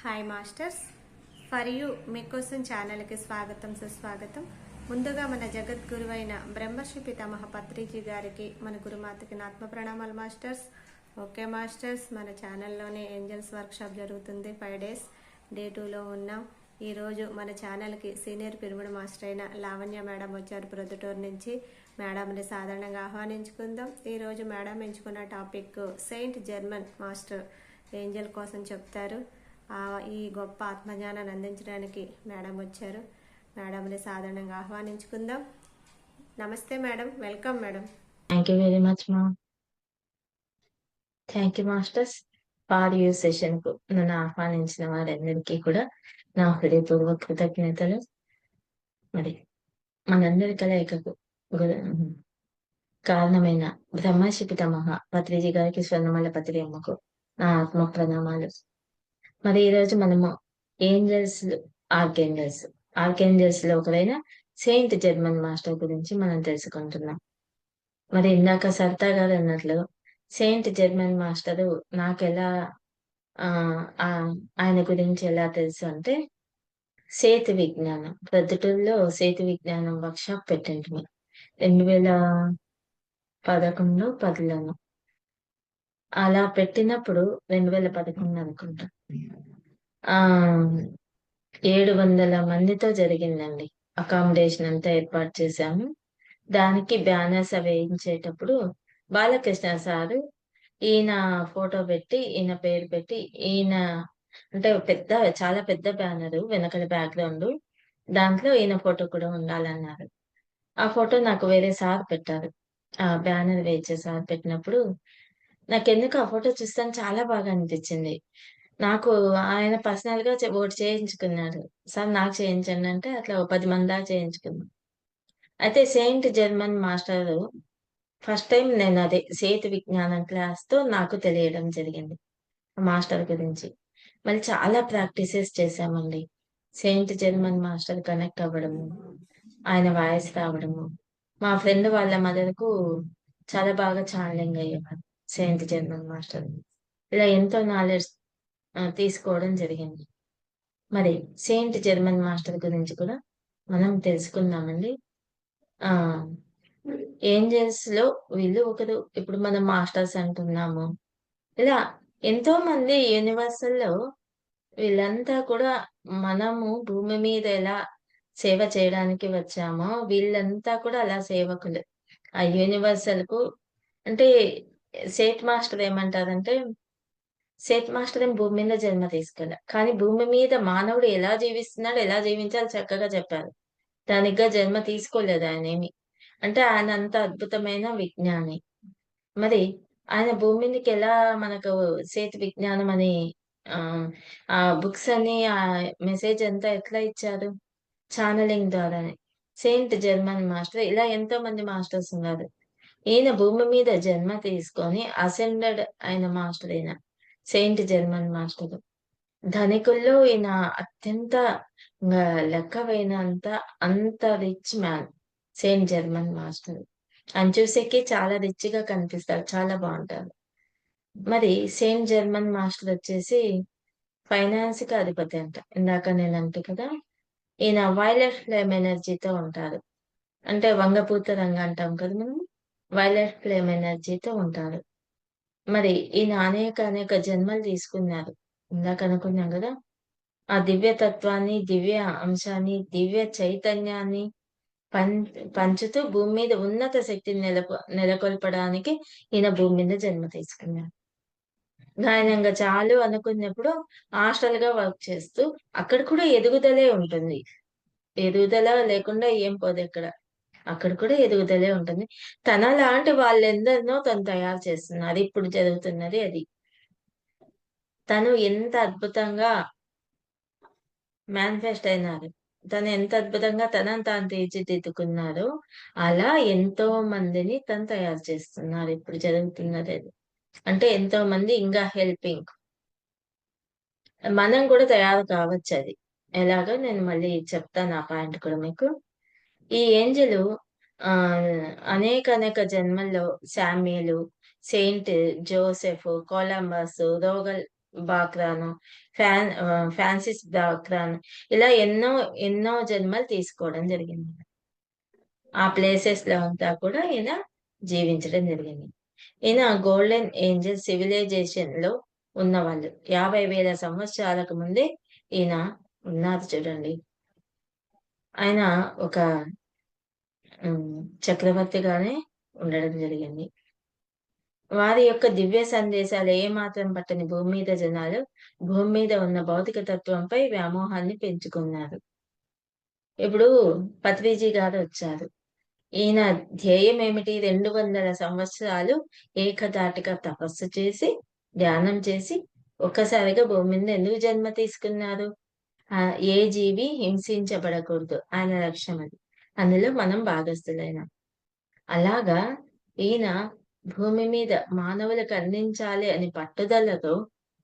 Hi masters, for you మీకోసం ఛానల్కి స్వాగతం సుస్వాగతం. ముందుగా మన జగద్గురువైన బ్రహ్మర్షి పితామహ పత్రిజీ గారికి, మన గురుమాతకి నా ఆత్మ ప్రణామాలు మాస్టర్స్. ఓకే మాస్టర్స్, మన ఛానల్లోనే ఏంజల్స్ వర్క్షాప్ జరుగుతుంది. 5 days డే 2లో ఉన్నాం. ఈరోజు మన ఛానల్కి సీనియర్ పిరమిడ్ మాస్టర్ అయిన లావణ్య మేడం వచ్చారు ప్రొద్దుటూరు నుంచి. మేడంని సాధారణంగా ఆహ్వానించుకుందాం. ఈరోజు మేడం ఎంచుకున్న topic Saint Germain master Angel కోసం చెప్తారు. ఈ గొప్ప ఆత్మజ్ఞానాన్ని అందించడానికి మేడం వచ్చారు. మేడంని సాధారణంగా ఆహ్వానించుకుందాం. నమస్తే madam, welcome madam. Thank you very much మా. Thank you masters for you session కు నన్ను ఆహ్వానించిన వారందరికీ కూడా నా హృదయపూర్వక కృతజ్ఞతలు. మరి మనందరి కలయికకు కారణమైన బ్రహ్మర్షి పితామహ పత్రిజీ గారికి, స్వర్ణమాల పత్రి అమ్మకు నా ఆత్మ ప్రణామాలు. మరి ఈరోజు మనము ఏంజల్స్, ఆర్కేంజల్స్ లో ఒకరైన సెయింట్ జర్మన్ మాస్టర్ గురించి మనం తెలుసుకుంటున్నాం. మరి ఇందాక సర్తా గారు అన్నట్లు సెయింట్ జర్మన్ మాస్టరు నాకెలా ఆయన గురించి ఎలా తెలుసు అంటే, సేతు విజ్ఞానం ప్రొద్దుటూరులో సేతు విజ్ఞానం వర్క్షాప్ పెట్టండి 2011 10లోను అలా పెట్టినప్పుడు 2011 అనుకుంటా 700 మందితో జరిగిందండి. అకామిడేషన్ అంతా ఏర్పాటు చేశాము. దానికి బ్యానర్స్ అవి వేయించేటప్పుడు బాలకృష్ణ సారు ఈయన ఫోటో పెట్టి, ఈయన పేరు పెట్టి, ఈయన అంటే చాలా పెద్ద బ్యానరు, వెనకాల బ్యాక్గ్రౌండ్, దాంట్లో ఈయన ఫోటో కూడా ఉండాలన్నారు. ఆ ఫోటో నాకు వేరే సార్ పెట్టారు. ఆ బ్యానర్ వేసే సార్ పెట్టినప్పుడు నాకెందుకు ఆ ఫోటో చూస్తాను చాలా బాగా అనిపించింది. నాకు ఆయన పర్సనల్ గా ఒకటి చేయించుకున్నారు. సార్ నాకు చేయించండి అంటే అట్లా 10 మంది దాకా చేయించుకున్నాం. అయితే Saint Germain master first time నేను అదే సేతు విజ్ఞానం క్లాస్ తో నాకు తెలియడం జరిగింది మాస్టర్ గురించి. మళ్ళీ చాలా ప్రాక్టీసెస్ చేశామండి. సెయింట్ జర్మన్ మాస్టర్ కనెక్ట్ అవ్వడము, ఆయన వాయిస్ రావడము, మా ఫ్రెండ్ వాళ్ళ మదర్ కు చాలా బాగా ఛానలింగ్ అయ్యేవారు సెయింట్ జర్మన్ మాస్టర్. ఇలా ఎంతో నాలెడ్జ్ తీసుకోవడం జరిగింది. మరి సెయింట్ జర్మన్ మాస్టర్ గురించి కూడా మనం తెలుసుకుందామండి. ఆ ఏంజల్స్ లో వీళ్ళు ఒకరు. ఇప్పుడు మనం మాస్టర్స్ అంటున్నాము. ఇలా ఎంతో మంది యూనివర్సల్ లో వీళ్ళంతా కూడా మనము భూమి మీద ఎలా సేవ చేయడానికి వచ్చామో వీళ్ళంతా కూడా అలా సేవకులు ఆ యూనివర్సల్ కు. అంటే సేట్ మాస్టర్ ఏమంటారంటే, సేట్ మాస్టర్ ఏం భూమి మీద జన్మ తీసుకెళ్ళ, కానీ భూమి మీద మానవుడు ఎలా జీవిస్తున్నాడు, ఎలా జీవించాలి చక్కగా చెప్పారు. దానిగా జన్మ తీసుకోలేదు ఆయన ఏమి. అంటే ఆయన అంత అద్భుతమైన విజ్ఞాని. మరి ఆయన భూమి మీదకి ఎలా మనకు సేతు విజ్ఞానం అని ఆ ఆ బుక్స్ అని ఆ మెసేజ్ అంతా ఎట్లా ఇచ్చారు? ఛానలింగ్ ద్వారానే. సెయింట్ జర్మన్ మాస్టర్ ఇలా ఎంతో మంది మాస్టర్స్ ఉన్నారు. ఈయన భూమి మీద జన్మ తీసుకొని అసెండెడ్ అయిన మాస్టర్ ఈయన సెయింట్ జర్మన్ మాస్టర్. ధనికుల్లో ఈయన అత్యంత లెక్కవైనంత అంత rich man Saint Germain master. ఆయన చూసేకి చాలా రిచ్ గా కనిపిస్తారు, చాలా బాగుంటారు. మరి సెయింట్ జర్మన్ మాస్టర్ వచ్చేసి ఫైనాన్స్ కి అధిపతి అంట. ఇందాక నేను అంటే కదా, ఈయన వైలెట్ ఫ్లేమ్ ఎనర్జీతో ఉంటారు. అంటే వంగపూత రంగు అంటాం కదా మనం, వైలెట్ ఫ్లేమ్ ఎనర్జీతో ఉంటారు. మరి ఈయన అనేక జన్మలు తీసుకున్నారు. ఇందాక అనుకున్నాం కదా, ఆ దివ్య తత్వాన్ని, దివ్య అంశాన్ని, దివ్య చైతన్యాన్ని పంచుతూ భూమి మీద ఉన్నత శక్తిని నెలకొల్పడానికి ఈయన భూమి మీద జన్మ తీసుకున్నాడు. ఆయన చాలు అనుకున్నప్పుడు హాస్టల్ గా వర్క్ చేస్తూ అక్కడ కూడా ఎదుగుదలే ఉంటుంది. ఎదుగుదల లేకుండా ఏం పోదు ఎక్కడ. అక్కడ కూడా ఎదుగుదలే ఉంటుంది. తన లాంటి వాళ్ళెందరినో తను తయారు చేస్తున్నారు. ఇప్పుడు జరుగుతున్నది అది. తను ఎంత అద్భుతంగా మేనిఫెస్ట్ అయినారు, తను ఎంత అద్భుతంగా తనని తాను తీర్చిదిద్దుకున్నారో అలా ఎంతో మందిని తను తయారు చేస్తున్నారు. ఇప్పుడు జరుగుతున్నది అది. అంటే ఎంతో మంది ఇంకా హెల్పింగ్. మనం కూడా తయారు కావచ్చు. అది ఎలాగో నేను మళ్ళీ చెప్తాను ఆ పాయింట్ కూడా మీకు. ఈ ఏంజలు ఆ అనేక జన్మల్లో శామ్యులు, సెయింట్ జోసెఫ్, కొలంబస్, రోగల్ బాక్రాను, ఫ్రాన్సిస్ బాక్రాను, ఇలా ఎన్నో ఎన్నో జన్మలు తీసుకోవడం జరిగింది. ఆ ప్లేసెస్ లో అంతా కూడా ఈయన జీవించడం జరిగింది. ఈయన గోల్డెన్ ఏంజల్ సివిలైజేషన్ లో ఉన్నవాళ్ళు 50,000 సంవత్సరాలకు ముందే ఈయన ఉన్నారు చూడండి. ఆయన ఒక చక్రవర్తిగానే ఉండడం జరిగింది. వారి యొక్క దివ్య సందేశాలు ఏమాత్రం పట్టని భూమి మీద జనాలు భూమి మీద ఉన్న భౌతిక తత్వంపై వ్యామోహాన్ని పెంచుకున్నారు. ఇప్పుడు పత్రిజీ గారు వచ్చారు. ఈయన ధ్యేయం ఏమిటి? 200 సంవత్సరాలు ఏకధాటిగా తపస్సు చేసి, ధ్యానం చేసి, ఒక్కసారిగా భూమి మీద ఎందుకు జన్మ తీసుకున్నారు? ఏ జీవి హింసించబడకూడదు. ఆయన లక్ష్యం అది. అందులో మనం భాగస్థులైనాం. అలాగా ఈయన భూమి మీద మానవులకు అందించాలి అని పట్టుదలతో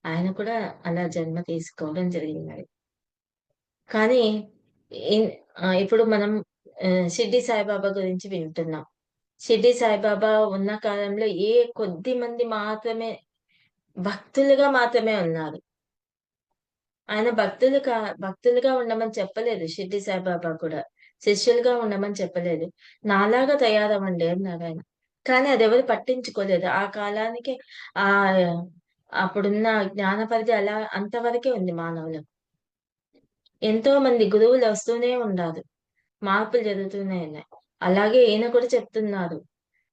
ఆయన కూడా అలా జన్మ తీసుకోవడం జరిగినది. కానీ ఇప్పుడు మనం షిర్డీ సాయిబాబా గురించి వింటున్నాం. షిర్డీ సాయిబాబా ఉన్న కాలంలో కొద్ది మంది మాత్రమే భక్తులుగా మాత్రమే ఉన్నారు. ఆయన భక్తులుగా ఉండమని చెప్పలేదు షిర్డీ సాయిబాబా కూడా. శిష్యులుగా ఉండమని చెప్పలేదు. నాలాగా తయారవ్వండి అన్నారు ఆయన. కానీ అదెవరు పట్టించుకోలేదు. ఆ కాలానికి ఆ అప్పుడున్న జ్ఞాన పరిధి అలా అంతవరకే ఉంది మానవులకు. ఎంతో మంది గురువులు వస్తూనే ఉన్నారు. మార్పులు జరుగుతూనే ఉన్నాయి. అలాగే ఈయన కూడా చెప్తున్నారు.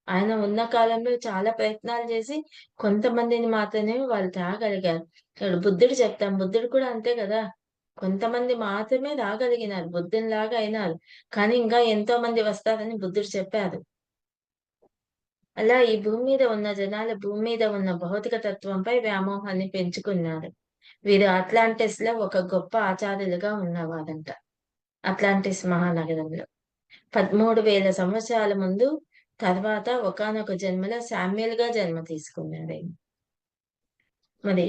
ఆయన ఉన్న కాలంలో చాలా ప్రయత్నాలు చేసి కొంతమందిని మాత్రమే వాళ్ళు తేగలిగారు. ఇప్పుడు బుద్ధుడు చెప్తాం. బుద్ధుడు కూడా అంతే కదా! కొంతమంది మాత్రమే రాగలిగినారు. బుద్ధునిలాగా అయినారు. కానీ ఇంకా ఎంతో మంది వస్తారని బుద్ధుడు చెప్పారు. అలా ఈ భూమి మీద ఉన్న జనాలు భూమి మీద ఉన్న భౌతిక తత్వంపై వ్యామోహాన్ని పెంచుకున్నారు. వీరు అట్లాంటిస్ లో ఒక గొప్ప ఆచార్యులుగా ఉన్నవారంట. అట్లాంటిస్ మహానగరంలో 13,000 సంవత్సరాల ముందు తర్వాత ఒకానొక జన్మలో శామ్యుల్ గా జన్మ తీసుకున్నాడు ఆయన. మరి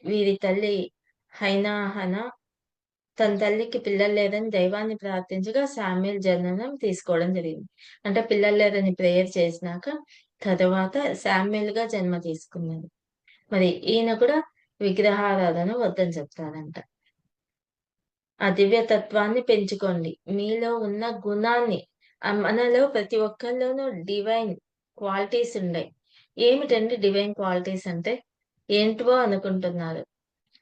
వీరి తల్లి హైనాహన తన తల్లికి పిల్లలు లేదని దైవాన్ని ప్రార్థించగా శామ్యుల్ జననం తీసుకోవడం జరిగింది. అంటే పిల్లలు లేదని ప్రేయర్ చేసినాక తర్వాత శామ్యుల్ గా జన్మ తీసుకున్నాడు. మరి ఈయన కూడా విగ్రహారాధన వద్దని చెప్తారంట. ఆ దివ్యతత్వాన్ని పెంచుకోండి. మీలో ఉన్న గుణాన్ని మనలో ప్రతి ఒక్కరిలోనూ డివైన్ క్వాలిటీస్ ఉన్నాయి. ఏమిటండి డివైన్ క్వాలిటీస్ అంటే? ఏంటివో అనుకుంటున్నారు.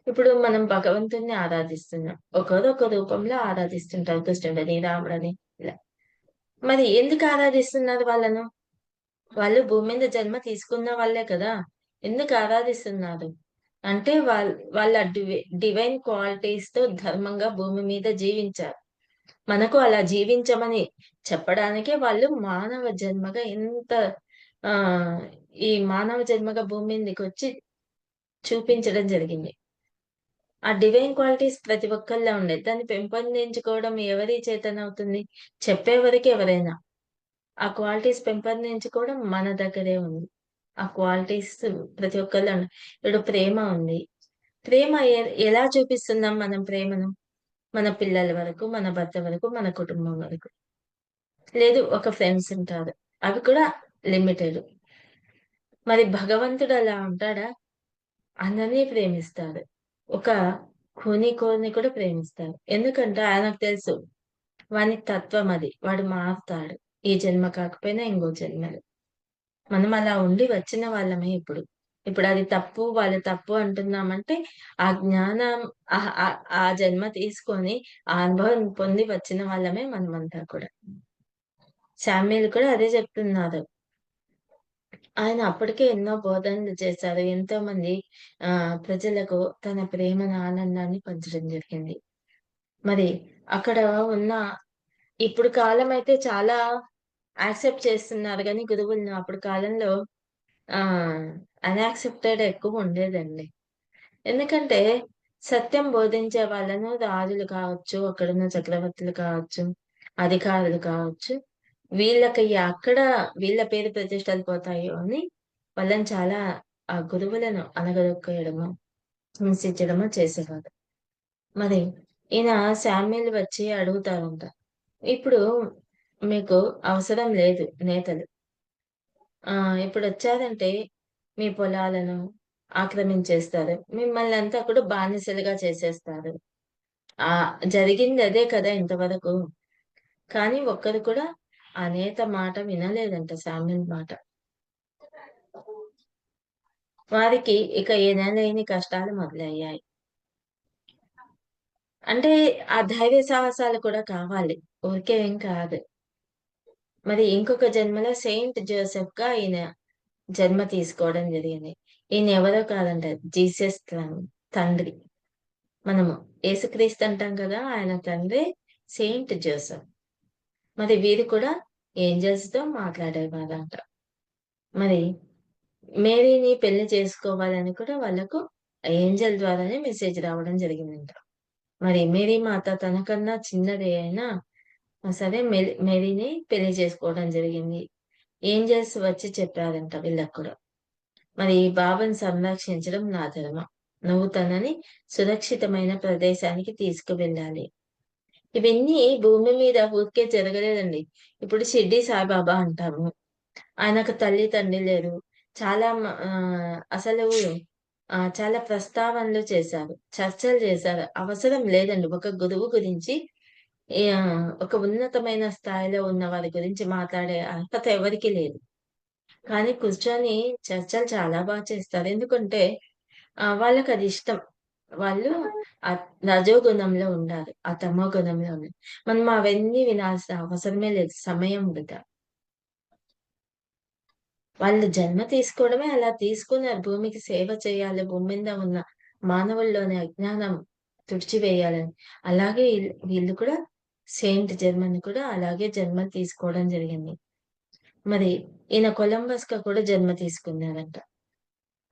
ఇప్పుడు మనం భగవంతుణ్ణి ఆరాధిస్తున్నాం. ఒకరు ఒక రూపంలో ఆరాధిస్తుంటారు. కృష్ణుడని, రాముడని ఇలా. మరి ఎందుకు ఆరాధిస్తున్నారు వాళ్ళను? వాళ్ళు భూమి మీద జన్మ తీసుకున్న వాళ్ళే కదా! ఎందుకు ఆరాధిస్తున్నారు? అంటే వాళ్ళ డివైన్ క్వాలిటీస్ తో ధర్మంగా భూమి మీద జీవించారు. మనకు అలా జీవించమని చెప్పడానికే వాళ్ళు మానవ జన్మగా ఎంత ఈ మానవ జన్మగా భూమి మీదకి వచ్చి చూపించడం జరిగింది. ఆ డివైన్ క్వాలిటీస్ ప్రతి ఒక్కళ్ళలో ఉండేది. దాన్ని పెంపొందించుకోవడం ఎవరి చేతనవుతుంది? చెప్పేవరకు ఎవరైనా. ఆ క్వాలిటీస్ పెంపొందించుకోవడం మన దగ్గరే ఉంది. ఆ క్వాలిటీస్ ప్రతి ఒక్కళ్ళలో ఉన్నాయి. ఇప్పుడు ప్రేమ ఉంది. ప్రేమ ఎలా చూపిస్తున్నాం మనం ప్రేమను? మన పిల్లల వరకు, మన భర్త వరకు, మన కుటుంబం వరకు. లేదు ఒక ఫ్రెండ్స్ ఉంటారు. అవి కూడా లిమిటెడ్. మరి భగవంతుడు అలా ఉంటాడా? అందరినీ ప్రేమిస్తాడు. ఒక కోరిని కూడా ప్రేమిస్తాడు. ఎందుకంటే ఆయనకు తెలుసు వాని తత్వం అది. వాడు మారుతాడు. ఈ జన్మ కాకపోయినా ఇంకో జన్మలో. మనం అలా ఉండి వచ్చిన వాళ్ళమే ఇప్పుడు. ఇప్పుడు అది తప్పు, వాళ్ళు తప్పు అంటున్నామంటే ఆ జ్ఞానం ఆ జన్మ తీసుకొని ఆ అనుభవం పొంది వచ్చిన వాళ్ళమే మనమంతా కూడా. శామ్యుల్ కూడా అదే చెప్తున్నారు. ఆయన అప్పటికే ఎన్నో బోధనలు చేశారు. ఎంతో మంది ప్రజలకు తన ప్రేమను, ఆనందాన్ని పంచడం జరిగింది. మరి అక్కడ ఉన్న ఇప్పుడు కాలం అయితే చాలా యాక్సెప్ట్ చేస్తున్నారు కానీ గురువులను అప్పుడు కాలంలో అన్యాక్సెప్టెడ్ ఎక్కువ ఉండేదండి. ఎందుకంటే సత్యం బోధించే వాళ్ళను రాజులు కావచ్చు, అక్కడున్న చక్రవర్తులు కావచ్చు, అధికారులు కావచ్చు, వీళ్ళకి అక్కడ వీళ్ళ పేరు ప్రతిష్టలు పోతాయో అని వాళ్ళని చాలా ఆ గురువులను అనగదొక్కేయడము, హింసించడము చేసేవారు. మరి ఈయన శామ్యుల్ వచ్చి అడుగుతారంట. ఇప్పుడు మీకు అవసరం లేదు నేతలు. ఇప్పుడు వచ్చారంటే మీ పొలాలను, ఆక్రమించేస్తారు. మిమ్మల్ని అంతా కూడా బానిసలుగా చేసేస్తారు. జరిగింది అదే కదా ఇంతవరకు. కానీ ఒక్కరు కూడా ఆ నేత మాట వినలేదంట, సామ్యుల్ మాట. వారికి ఇక ఎనలేని కష్టాలు మొదలయ్యాయి. అంటే ఆ ధైర్య సాహసాలు కూడా కావాలి. ఊరికే ఏం కాదు. మరి ఇంకొక జన్మలో సెయింట్ జోసెఫ్‌గా ఈయన జన్మ తీసుకోవడం జరిగింది. ఈయన ఎవరో కాదంట, జీసస్ తండ్రి. మనము యేసుక్రీస్తు అంటాం కదా! ఆయన తండ్రి సెయింట్ జోసెఫ్. మరి వీరు కూడా ఏంజెల్స్‌తో మాట్లాడేవారంట. మరి మేరీని పెళ్లి చేసుకోవాలని కూడా వాళ్ళకు ఏంజెల్ ద్వారానే మెసేజ్ రావడం జరిగిందంట. మరి మేరీ మాత తనకన్నా చిన్నదే అయినా సరే మేరీని పెళ్లి చేసుకోవడం జరిగింది. ఏంజెల్స్ వచ్చి చెప్పారంట వీళ్ళకి కూడా. మరి బాబాని సంరక్షించడం నా ధర్మం. నువ్వు తనని సురక్షితమైన ప్రదేశానికి తీసుకువెళ్ళాలి. ఇవన్నీ భూమి మీద ఊరికే జరగలేదండి. ఇప్పుడు షిర్డీ సాయిబాబా అంటాము. ఆయనకు తల్లి, తండ్రి లేరు. అసలు చాలా ప్రస్తావనలు చేశారు. చర్చలు చేశారు. అవసరం లేదండి. ఒక గురువు గురించి ఒక ఉన్నతమైన స్థాయిలో ఉన్న వారి గురించి మాట్లాడే అర్హత ఎవరికీ లేదు. కానీ కూర్చొని చర్చలు చాలా చేస్తారు. ఎందుకంటే వాళ్ళకది ఇష్టం. వాళ్ళు రజో గుణంలో ఉండాలి. ఆ తమో గుణంలో ఉండాలి. మనం అవన్నీ వినాల్సిన అవసరమే లేదు. సమయం వృధా. వాళ్ళు జన్మ తీసుకోవడమే అలా తీసుకున్నారు. భూమికి సేవ చేయాలి. భూమి మీద ఉన్న మానవుల్లోని అజ్ఞానం తుడిచివేయాలని. అలాగే వీళ్ళు కూడా సెయింట్ జర్మన్ కూడా అలాగే జన్మ తీసుకోవడం జరిగింది. మరి ఈయన కొలంబస్‌గా కూడా జన్మ తీసుకున్నారంట.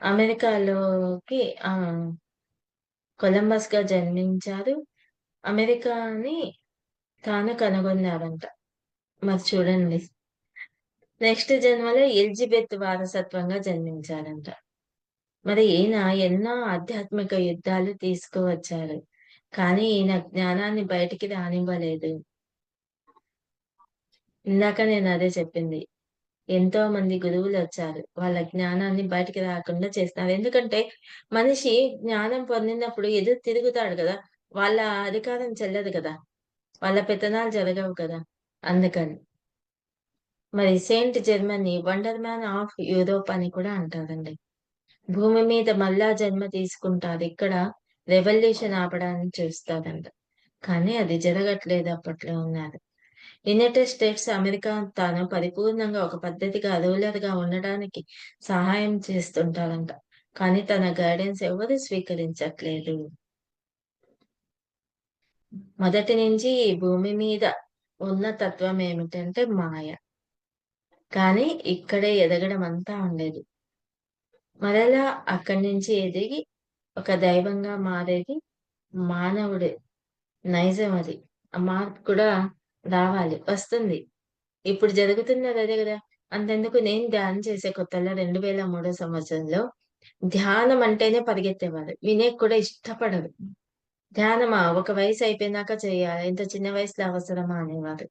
అమెరికాలోకి కొలంబస్‌గా జన్మించారు. అమెరికాని తాను కనుగొన్నారంట. మరి చూడండి. నెక్స్ట్ జన్మలో ఎలిజబెత్ వారసత్వంగా జన్మించారంట. మరి ఈయన ఎన్నో ఆధ్యాత్మిక యుద్ధాలు తీసుకువచ్చారు. కానీ ఈయన జ్ఞానాన్ని బయటికి రానివ్వలేదు. ఇందాక నేను అదే చెప్పింది. ఎంతో మంది గురువులొచ్చారు. వాళ్ళ జ్ఞానాన్ని బయటికి రాకుండా చేస్తున్నారు. ఎందుకంటే మనిషి జ్ఞానం పొందినప్పుడు ఎదురు తిరుగుతాడు గదా! వాళ్ళ అధికారం చెల్లదు గదా! వాళ్ళ పెత్తనాలు జరగవు కదా! అందుకని. మరి Saint Germany wonder man of Europe అని కూడా అంటారండి. భూమి మీద మళ్ళా జన్మ తీసుకుంటారు. ఇక్కడ రెవల్యూషన్ ఆపడానికి చూస్తారంట. కానీ అది జరగట్లేదు అప్పట్లో ఉన్నారు. యునైటెడ్ స్టేట్స్, అమెరికా తాను పరిపూర్ణంగా ఒక పద్ధతిగా రూలర్‌గా ఉండడానికి సహాయం చేస్తుంటారంట. కానీ తన గైడెన్స్ ఎవరు స్వీకరించట్లేదు. మొదటి నుంచి ఈ భూమి మీద ఉన్న తత్వం ఏమిటంటే మాయ. కానీ ఇక్కడే ఎదగడం అంతా ఉండేది. మరలా అక్కడి నుంచి ఎదిగి ఒక దైవంగా మారేది మానవుడి నైజం అది. ఆ మార్పు కూడా రావాలి. వస్తుంది. ఇప్పుడు జరుగుతున్నది అదే గదా! అంతెందుకు నేను ధ్యానం చేసే కొత్తలో 2003 సంవత్సరంలో ధ్యానం అంటేనే పరిగెత్తేవారు. వినేకి కూడా ఇష్టపడరు. ధ్యానమా? ఒక వయసు అయిపోయినాక చేయాలి. ఇంత చిన్న వయసులో అవసరమా అనేవారు.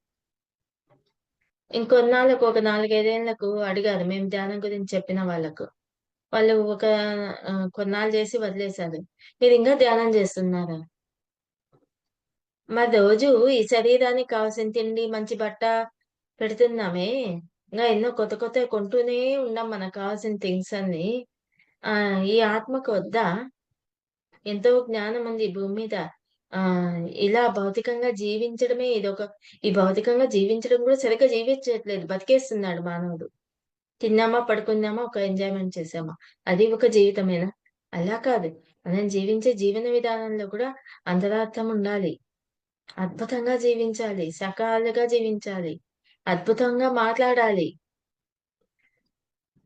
ఇంకొన్నాళ్ళకు ఒక 4, 5 ఏళ్లకు అడిగారు మేము ధ్యానం గురించి చెప్పిన వాళ్ళకు. వాళ్ళు కొన్నాళ్ళు చేసి వదిలేసారు. మీరింకా ధ్యానం చేస్తున్నారా? మరి రోజు ఈ శరీరానికి కావాల్సిన తిండి, మంచి బట్ట పెడుతున్నామే. ఇంగా ఎన్నో కొత్త కొత్తవి కొంటూనే ఉన్నాం మనకు కావాల్సిన థింగ్స్ అన్నీ. ఈ ఆత్మకు వద్దా? ఎంతో జ్ఞానం ఉంది ఈ భూమి మీద. ఇలా భౌతికంగా జీవించడమే ఈ భౌతికంగా జీవించడం కూడా సరిగ్గా జీవించట్లేదు. బతికేస్తున్నాడు మానవుడు. తిన్నామా, పడుకున్నామా, ఒక ఎంజాయ్‌మెంట్ చేశామా. అది ఒక జీవితమేనా? అలా కాదు. మనం జీవించే జీవన విధానంలో కూడా అంతరార్థం ఉండాలి. అద్భుతంగా జీవించాలి. సకాలుగా జీవించాలి. అద్భుతంగా మాట్లాడాలి.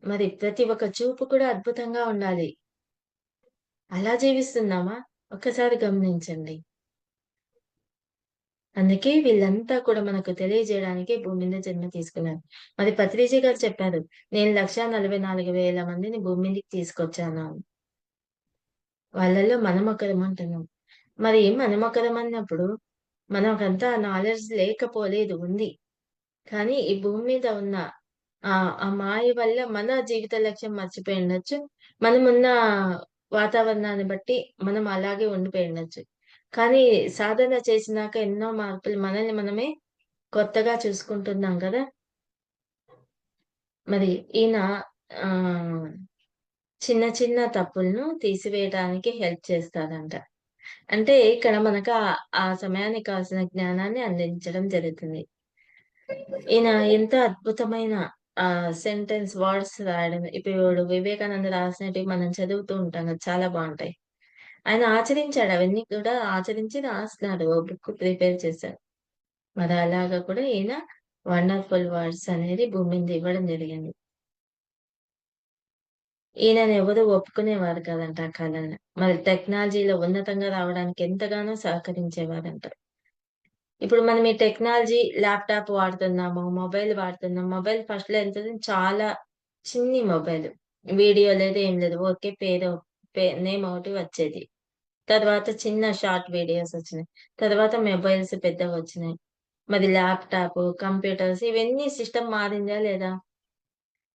మరి ప్రతి ఒక్క చూపు కూడా అద్భుతంగా ఉండాలి. అలా జీవిస్తున్నామా? ఒక్కసారి గమనించండి. అందుకే వీళ్ళంతా కూడా మనకు తెలియజేయడానికి భూమి మీద జన్మ తీసుకున్నారు. మరి పత్రిజీ గారు చెప్పారు. నేను 1,44,000 మందిని భూమి మీదకి తీసుకొచ్చాను అని. వాళ్ళలో మనమొకరం అంటున్నాం. మరి మనమొకరం అన్నప్పుడు మనకంతా నాలెడ్జ్ లేకపోలేదు, ఉంది. కానీ ఈ భూమి మీద ఉన్న ఆ మాయ వల్ల మన జీవిత లక్ష్యం మర్చిపోయి ఉండొచ్చు. మనమున్న వాతావరణాన్ని బట్టి మనం అలాగే ఉండిపోయి ఉండొచ్చు. కానీ సాధన చేసినాక ఎన్నో మార్పులు మనల్ని మనమే కొత్తగా చూసుకుంటున్నాం గదా! మరి ఈయన ఆహ్, చిన్న చిన్న తప్పులను తీసివేయడానికి హెల్ప్ చేస్తారంట. అంటే ఇక్కడ మనకు ఆ సమయానికి కావాల్సిన జ్ఞానాన్ని అందించడం జరుగుతుంది. ఈయన ఎంత అద్భుతమైన సెంటెన్స్ వర్డ్స్ రాయడం ఇప్పుడు వివేకానంద రాసినటివి మనం చదువుతూ ఉంటాం కదా! చాలా బావుంటాయి. ఆయన ఆచరించాడు. అవన్నీ కూడా ఆచరించి రాస్తున్నాడు. ఓ బుక్ ప్రిపేర్ చేశారు. మరి అలాగా కూడా ఈయన వండర్‌ఫుల్ వర్డ్స్ అనేది భూమి మీద ఇవ్వడం జరిగింది. ఈయననెవరు ఒప్పుకునేవారు కాదంట ఆ కళని. మరి టెక్నాలజీలో ఉన్నతంగా రావడానికి ఎంతగానో సహకరించేవారంట. ఇప్పుడు మనం ఈ టెక్నాలజీ ల్యాప్‌టాప్ వాడుతున్నాము, మొబైల్ వాడుతున్నాం. మొబైల్ ఫస్ట్‌లో ఎంతది చాలా చిన్ని మొబైల్. వీడియో లేదు, ఏం లేదు. ఊరికే నేమ్ ఒకటి వచ్చేది. తర్వాత చిన్న షార్ట్ వీడియోస్ వచ్చినాయి. తర్వాత మొబైల్స్ పెద్దవొచ్చినాయి. మరి ల్యాప్‌టాప్, కంప్యూటర్స్ ఇవన్నీ సిస్టమ్ మారిందా లేదా?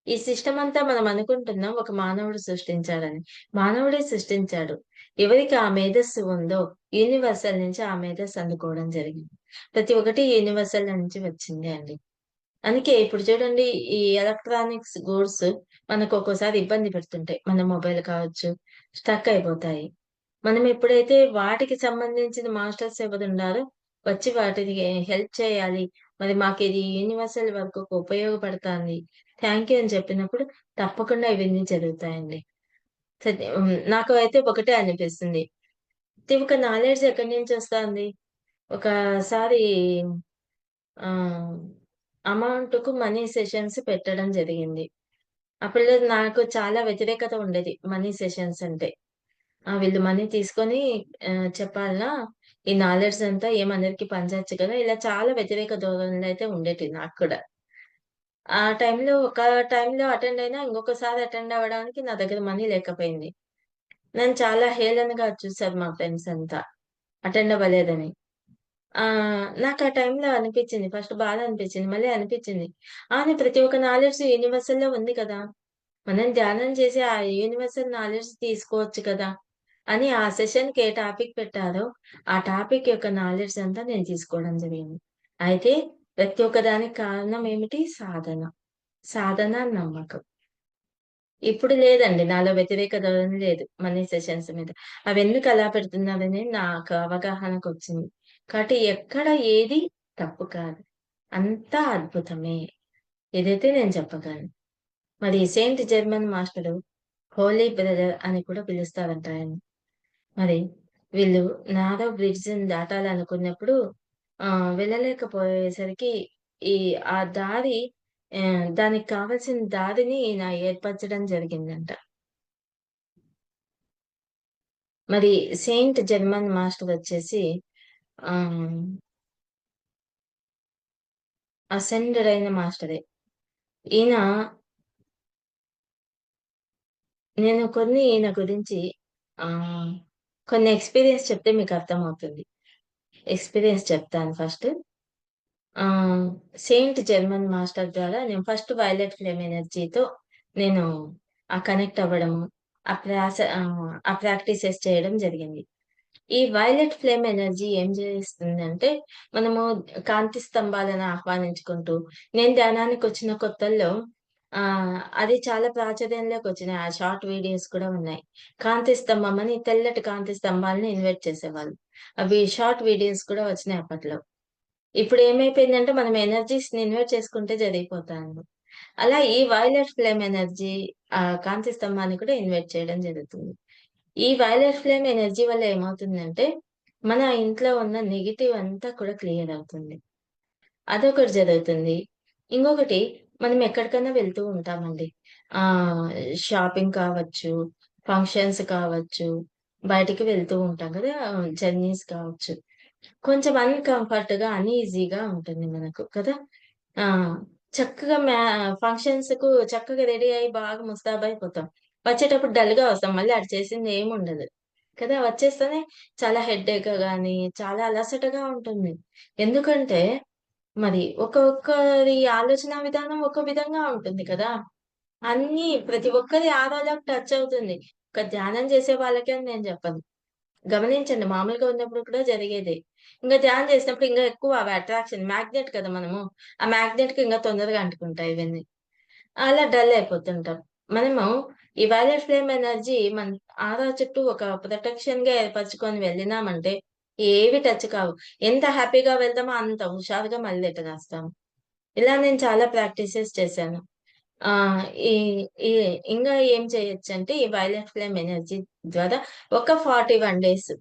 ఈ సిస్టమ్ అంతా మనం అనుకుంటున్నాం ఒక మానవుడు సృష్టించాడని. మానవుడే సృష్టించాడు. ఎవరికి ఆ మేధస్సు ఉందో యూనివర్సల్ నుంచి ఆ మేధస్సు అందుకోవడం జరిగింది. ప్రతి ఒక్కటి యూనివర్సల్ నుంచి వచ్చిందే అండి. అందుకే ఇప్పుడు చూడండి ఈ ఎలక్ట్రానిక్స్ గూడ్స్ మనకు ఒక్కోసారి ఇబ్బంది పెడుతుంటాయి. మన మొబైల్ కావచ్చు, స్టక్ అయిపోతాయి. మనం ఎప్పుడైతే వాటికి సంబంధించిన మాస్టర్స్ ఎవరున్నారో వచ్చి వాటిని హెల్ప్ చేయాలి. మరి మాకిది యూనివర్సల్ వర్క్‌కు ఉపయోగపడతాంది. థాంక్ యూ అని చెప్పినప్పుడు తప్పకుండా ఇవన్నీ జరుగుతాయండి. నాకు అయితే ఒకటే అనిపిస్తుంది. ఒక నాలెడ్జ్ ఎక్కడి నుంచొస్తాంది? ఒకసారి ఆహ్, అమౌంట్‌కు మనీ సెషన్స్ పెట్టడం జరిగింది. అప్పుడు నాకు చాలా వ్యతిరేకత ఉండేది మనీ సెషన్స్ అంటే. వీళ్ళు మనీ తీసుకొని చెప్పాలా? ఈ నాలెడ్జ్ అంతా ఏమి అందరికి పంచొచ్చు కదా! ఇలా చాలా వ్యతిరేక ధోరణులైతే ఉండేటివి నాకు కూడా. ఆ టైంలో అటెండ్ అయినా ఇంకొకసారి అటెండ్ అవ్వడానికి నా దగ్గర మనీ లేకపోయింది. నన్ను చాలా హేళనగా చూసారు మా ఫ్రెండ్స్ అంతా. అటెండ్ అవ్వలేదని. నాకు ఆ టైంలో అనిపిచ్చింది. ఫస్ట్ బాధ అనిపిచ్చింది. మళ్ళీ అనిపిచ్చింది. ప్రతి ఒక్క నాలెడ్జ్ యూనివర్సల్‌లో ఉంది కదా! మనం ధ్యానం చేసి ఆ యూనివర్సల్ నాలెడ్జ్ తీసుకోవచ్చు కదా! అని ఆ సెషన్‌కి ఏ టాపిక్ పెట్టారో, ఆ టాపిక్ యొక్క నాలెడ్జ్ అంతా నేను తీసుకోవడం జరిగింది. అయితే ప్రతి ఒక్క దానికి కారణం ఏమిటి? సాధన. సాధన, నమ్మకం. ఇప్పుడు లేదండి. నాలో వ్యతిరేక ధోరణి లేదు. మనీ సెషన్స్ మీద. అవెందుకు అలా పెడుతున్నారని నాకు అవగాహనకొచ్చింది. కాబట్టి ఎక్కడ ఏది తప్పు కాదు. అంతా అద్భుతమే. ఇదైతే నేను చెప్పగలను. మరి saint German master holy brother అని కూడా పిలుస్తారంట ఆయన్ని. మరి వీళ్ళు నారో బ్రిడ్జిని దాటాలనుకున్నప్పుడు వెళ్ళలేకపోయేసరికి ఈ ఆ దారి దానికి కావాల్సిన దారిని ఈయన ఏర్పరచడం జరిగిందంట. మరి సెయింట్ జర్మన్ మాస్టరొచ్చేసి ఆహ్, అసెండెడ్ అయిన మాస్టరే. ఈయన ఈయన గురించి ఆహ్, కొన్ని ఎక్స్‌పీరియన్స్ చెప్తే మీకర్థమవుతుంది. ఎక్స్‌పీరియన్స్ చెప్తాను ఫస్ట్. ఆహ్, సెయింట్ జర్మన్ మాస్టర్ ద్వారా నేను ఫస్ట్ వైలెట్ ఫ్లేమ్ ఎనర్జీతో నేను కనెక్ట్ అవ్వడము, ఆ ప్రాక్టీసెస్ చేయడం జరిగింది. ఈ వైలెట్ ఫ్లేమ్ ఎనర్జీ ఏం జేస్తుందంటే, మనము కాంతి స్తంభాలను ఆహ్వానించుకుంటూ నేను ధ్యానానికొచ్చిన కొత్తల్లో అది చాలా ప్రాచుర్యంలోకొచ్చినాయి. ఆ షార్ట్ వీడియోస్ కూడా ఉన్నాయి. కాంతి స్తంభం అని తెల్లటి కాంతి స్తంభాలను ఇన్వైట్ చేసేవాళ్ళు. అవి షార్ట్ వీడియోస్ కూడా వచ్చినాయి అప్పట్లో. ఇప్పుడేమైపోయిందంటే మనం ఎనర్జీస్‌ని ఇన్వైట్ చేసుకుంటే జరిగిపోతాంది. అలా ఈ వైలెట్ ఫ్లేమ్ ఎనర్జీ కాంతి స్తంభాన్ని కూడా ఇన్వైట్ చేయడం జరుగుతుంది. ఈ వైలెట్ ఫ్లేమ్ ఎనర్జీ వల్ల ఏమవుతుందంటే, మన ఇంట్లో ఉన్న నెగెటివ్ అంతా కూడా క్లియర్ అవుతుంది. అదొకటి జరుగుతుంది. ఇంకొకటి మనం ఎక్కడికన్నా వెళ్తూ ఉంటామండి. ఆహ్, షాపింగ్ కావచ్చు, ఫంక్షన్స్ కావచ్చు, బయటికి వెళ్తూ ఉంటాం కదా! జర్నీస్ కావచ్చు. కొంచెం అన్‌కంఫర్ట్‌గా, అన్‌ఈజీగా ఉంటుంది మనకు కదా! ఆ! చక్కగా ఫంక్షన్స్‌కు చక్కగా రెడీ అయ్యి బాగా ముస్తాబైపోతాం. వచ్చేటప్పుడు డల్‌గా వస్తాం. మళ్ళీ ఆడ చేసిందేముండదు. కదా! వచ్చేస్తేనే చాలా హెడేక్ గాని, చాలా అలసటగా ఉంటుంది. ఎందుకంటే, మరి ఒక్కొక్కరి ఆలోచనా విధానం ఒక విధంగా ఉంటుంది కదా! అన్నీ ప్రతి ఒక్కరి ఆరోగ్యానికి టచ్ అవుతుంది. ఒక ధ్యానం చేసే వాళ్ళకే అని నేను చెప్పను. గమనించండి మామూలుగా ఉన్నప్పుడు కూడా జరిగేదే. ఇంక ధ్యానం చేసినప్పుడు ఇంకా ఎక్కువ అవి అట్రాక్షన్ మ్యాగ్నెట్ కదా మనము. ఆ మ్యాగ్నెట్‌కి ఇంకా తొందరగా అంటుకుంటాయి ఇవన్నీ. అలా డల్ అయిపోతుంటాం. మనము ఈ వైలెట్ ఫ్లేమ్ ఎనర్జీ మన ఆరా చుట్టూ ఒక ప్రొటెక్షన్‌గా ఏర్పరచుకొని వెళ్ళినామంటే ఏవి టచ్ కావు. ఎంత హ్యాపీగా వెళ్తామో అంత హుషారుగా మళ్ళీ రిటర్నొస్తాము. ఇలా నేను చాలా ప్రాక్టీసెస్ చేశాను. ఆహ్, ఈ ఈ ఇంగా ఏం చేయొచ్చంటే ఈ వైలెట్ ఫ్లేమ్ ఎనర్జీ ద్వారా ఒక 41 డేస్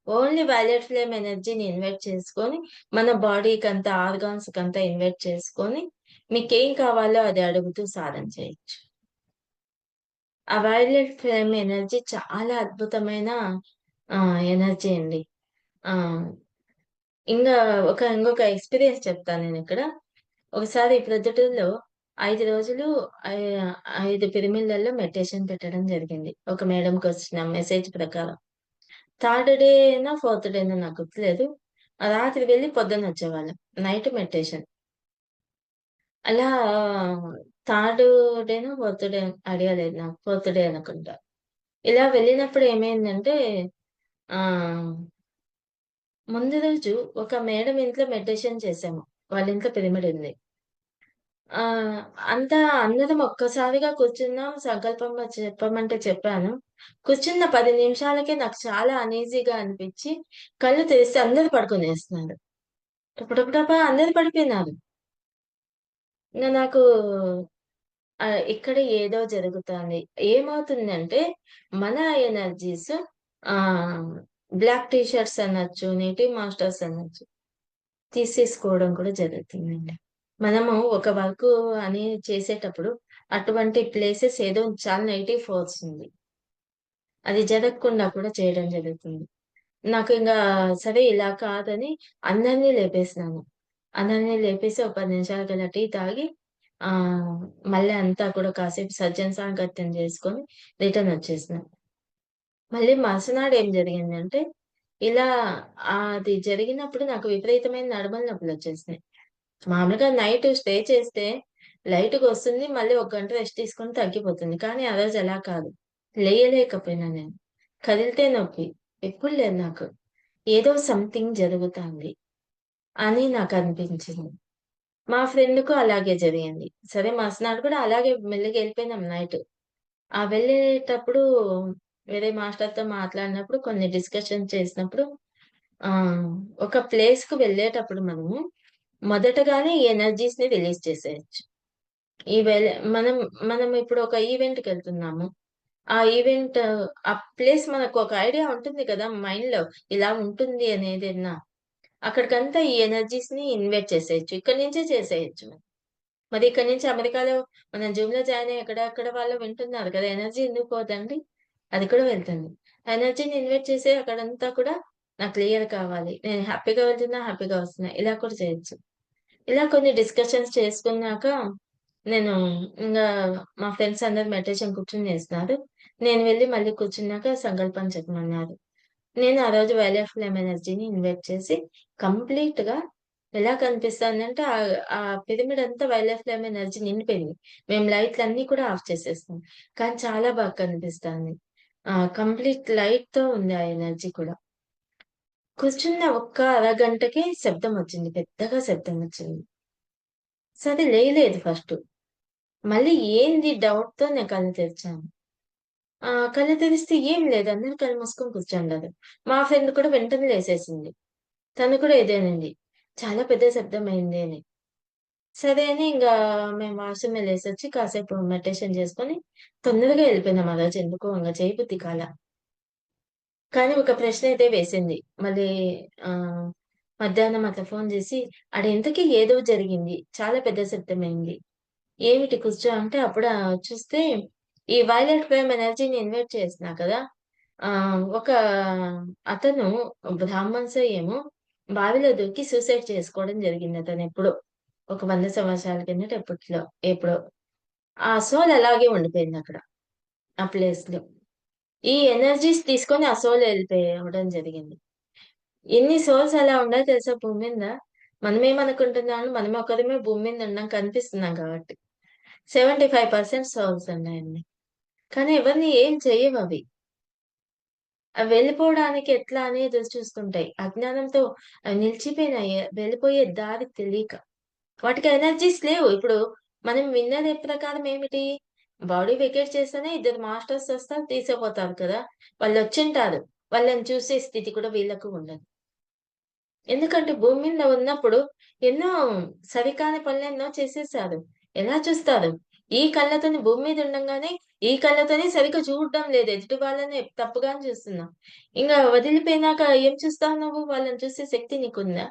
ఓన్లీ వైలెట్ ఫ్లేమ్ ఎనర్జీని ఇన్వైట్ చేసుకొని, మన బాడీకంతా ఆర్గాన్స్‌కంతా ఇన్వైట్ చేసుకొని, మీకేం కావాలో అది అడుగుతూ సాధన చేయొచ్చు. ఆ వైలెట్ ఫ్లేమ్ ఎనర్జీ చాలా అద్భుతమైన ఎనర్జీ అండి. ఆ! ఇంగా ఇంకొక ఎక్స్‌పీరియన్స్ చెప్తాను నేనిక్కడ. ఒకసారి ప్రొద్దుటూరులో 5 రోజులు ఆహ్, 5 పిరమిడ్లలో మెడిటేషన్ పెట్టడం జరిగింది. ఒక మేడంకొచ్చిన మెసేజ్ ప్రకారం. థర్డ్ డేనో, ఫోర్త్ డేనో నాకు గుర్తులేదు. రాత్రి వెళ్లి పొద్దున్నొచ్చేవాళ్ళం. Night meditation. అలా థర్డ్ డేనో, ఫోర్త్ డే ఐడియా లేదు నాకు. ఫోర్త్ డే అనుకుంటా. ఇలా వెళ్ళినప్పుడు ఏమైందంటే ఆహ్, ముందు రోజు ఒక మేడం ఇంట్లో మెడిటేషన్ చేశాము. వాళ్ళ ఇంట్లో పిరమిడ్ ఉంది. ఆహ్, అంతా అందరం ఒక్కసారిగా కూర్చున్నాం. సంకల్పం చెప్పమంటే చెప్పాను. కూర్చున్న 10 నిమిషాలకే నాకు చాలా అనీజీగా అనిపిచ్చి, కళ్ళు తెరిస్తే అందరూ పడుకునేస్తున్నారు. టపటపటపా అందరూ పడిపోయినారు. ఇంగ నాకు ఇక్కడ ఏదో జరుగుతాంది. ఏమవుతుందంటే, మన ఎనర్జీస్ ఆహ్, బ్లాక్ టీ షర్ట్స్ అనొచ్చు, నేటివ్ మాస్టర్స్ అనొచ్చు. తీసేసుకోవడం కూడా జరుగుతుందండి. మనము ఒక వర్కు అని చేసేటప్పుడు అటువంటి ప్లేసెస్ ఏదో చాలా నెగెటివ్ ఫోర్స్ ఉంది. అది జరగకుండా కూడా చేయడం జరుగుతుంది. నాకు ఇంగా సరే ఇలా కాదని అందరిని లేపేసినాను. అందరిని లేపేసి ఒక 10 నిమిషాలు గల టీ తాగి ఆహ్, మళ్ళీ అంతా కూడా కాసేపు సజ్జన సాంగత్యం చేసుకొని రిటర్న్ వచ్చేసినా. మళ్ళీ మరుసనాడు ఏం జరిగిందంటే, ఇలా అది జరిగినప్పుడు నాకు విపరీతమైన నడుముల నొప్పులొచ్చేసినాయి. మామూలుగా నైట్ స్టే చేస్తే లైట్‌గొస్తుంది. మళ్ళీ ఒక గంట రెస్ట్ తీసుకొని తగ్గిపోతుంది. కానీ ఆ రోజు అలా కాదు. లేయలేకపోయినా నేను. కదిలితే నొప్పి. ఎప్పుడు లేదు నాకు. ఏదో సంథింగ్ జరుగుతాంది అని నాకనిపించింది. మా ఫ్రెండ్‌కు అలాగే జరిగింది. సరే మరుసనాడు కూడా అలాగే మెల్లిగా ఎళ్ళిపోయినాం నైట్. వెళ్ళేటప్పుడు వేరే మాస్టర్‌తో మాట్లాడినప్పుడు కొన్ని డిస్కషన్ చేసినప్పుడు ఆహ్, ఒక ప్లేస్‌కి వెళ్ళేటప్పుడు మనము మొదటగానే ఈ ఎనర్జీస్‌ని రిలీజ్ చేసేయొచ్చు. ఈ వేళ మనం మనం ఇప్పుడు ఒక ఈవెంట్‌కెళ్తున్నాము. ఆ ఈవెంట్ ఆ ప్లేస్ మనకు ఒక ఐడియా ఉంటుంది కదా! మైండ్‌లో ఇలా ఉంటుంది అనేదేనా. అక్కడికంతా ఈ ఎనర్జీస్‌ని ఇన్వైట్ చేసేయొచ్చు. ఇక్కడి నుంచే చేసేయొచ్చు. మరి ఇక్కడి నుంచి అమెరికాలో మనం జూమ్‌లో జాయిన్ అయ్యి ఎక్కడెక్కడ వాళ్ళు వింటున్నారు కదా! ఎనర్జీ ఎందుకు పోదండి? అది కూడా వెళ్తుంది. ఆ ఎనర్జీని ఇన్వైట్ చేసి అక్కడంతా కూడా నాకు క్లియర్ కావాలి. నేను హ్యాపీగా వెళ్తున్నా, హ్యాపీగా వస్తున్నా. ఇలా కూడా చేయొచ్చు. ఇలా కొన్ని డిస్కషన్స్ చేసుకున్నాక నేను ఇంగా మా ఫ్రెండ్స్ అందరూ మెడిటేషన్ కూర్చొని చేస్తున్నారు. నేను వెళ్లి మళ్ళీ కూర్చున్నాక సంకల్పం చెప్పమన్నారు. నేను ఆ రోజు వైలెట్ ఫ్లేమ్ ఎనర్జీని ఇన్వైట్ చేసి కంప్లీట్‌గా ఎలా కనిపిస్తాందంటే ఆ పిరమిడ్ అంతా వైలెట్ ఫ్లేమ్ ఎనర్జీ నిండిపోయింది. మేము లైట్‌లన్నీ కూడా ఆఫ్ చేసేసాం. కానీ చాలా బాగా కనిపిస్తాంది. కంప్లీట్ లైట్‌తో ఉంది ఆ ఎనర్జీ కూడా. కూర్చున్న ఒక్క అరగంటకే శబ్దమొచ్చింది. పెద్దగా శబ్దమొచ్చింది. సరే లేయలేదు ఫస్టు. మళ్ళీ ఏంది డౌట్‌తో నేను కళ్ళు తెరిచాను. కళ్ళు తెరిస్తే ఏం లేదు. అందరూ కళ్ళు మూసుకొని కూర్చున్నారు. మా ఫ్రెండ్ కూడా వెంటనే లేసేసింది. తను కూడా ఇదేనంది. చాలా పెద్ద శబ్దమయింది అని. సరే అని ఇంగా మేము వాష్‌రూమ్ ఎళ్ళేసొచ్చి కాసేపు మెడిటేషన్ చేసుకొని తొందరగా ఎళ్ళిపోయినాం ఆ రోజు ఎందుకో ఇంగ చేయబుద్ధి కాల. కానీ ఒక ప్రశ్నయితే వేసింది. మళ్ళీ ఆహ్, మధ్యాహ్నం అట్లా ఫోను జేసి, "ఆడ ఇంతకీ ఏదో జరిగింది. చాలా పెద్ద శబ్దమైంది. ఏమిటి కూర్చో" అంటే అప్పుడు చూస్తే ఈ వైలెట్ ఫ్లేమ్ ఎనర్జీని ఇన్వైట్ చేసినా కదా! ఒక అతను బ్రాహ్మణ్సో ఏమో బావిలో దూకి సూసైడ్ చేసుకోవడం జరిగింది అతనెప్పుడో. ఒక 100 సంవత్సరాల కిందట ఎప్పుడో. ఆ సోల్ అలాగే ఉండిపోయిందక్కడ. ఆ ప్లేస్‌లో. ఈ ఎనర్జీస్ తీసుకొని ఆ సోల్ ఎళ్ళిపోవడం జరిగింది. ఎన్ని సోల్స్ అలా ఉన్నాయో తెలుసా భూమి మీద? మనమేమనుకుంటున్నాము, మనం ఒక్కరమే భూమి మీద ఉన్నాం కనిపిస్తున్నాం కాబట్టి. 75% సోల్స్ ఉన్నాయండి. కానీ ఎవరిని ఏం చెయ్యవవి. అవి వెళ్ళిపోవడానికి ఎట్లా అనేది చూస్తుంటాయి. అజ్ఞానంతో నిలిచిపోయినాయి. వెళ్ళిపోయే దారి తెలీక. వాటికి ఎనర్జీస్ లేవు. ఇప్పుడు మనం విన్నది ప్రకారం ఏమిటి? బాడీ వెకేట్ చేస్తేనే ఇద్దరు మాస్టర్స్ వస్తారు తీసుకుపోతారు కదా! వాళ్ళొచ్చుంటారు. వాళ్ళని చూసే స్థితి కూడా వీళ్ళకు ఉండదు. ఎందుకంటే భూమి మీద ఉన్నప్పుడు ఎన్నో సరికాని పనులెన్నో చేసేసారు. ఎలా చూస్తారు? ఈ కళ్ళతోని భూమి మీద ఉండంగానే ఈ కళ్ళతోనే సరిగ్గా చూడడం లేదు. ఎదుటి వాళ్ళని తప్పుగానే చూస్తున్నాం. ఇంగ వదిలిపోయినాక ఏం చూస్తావు నువ్వు? వాళ్ళని చూసే శక్తి నీకుందా?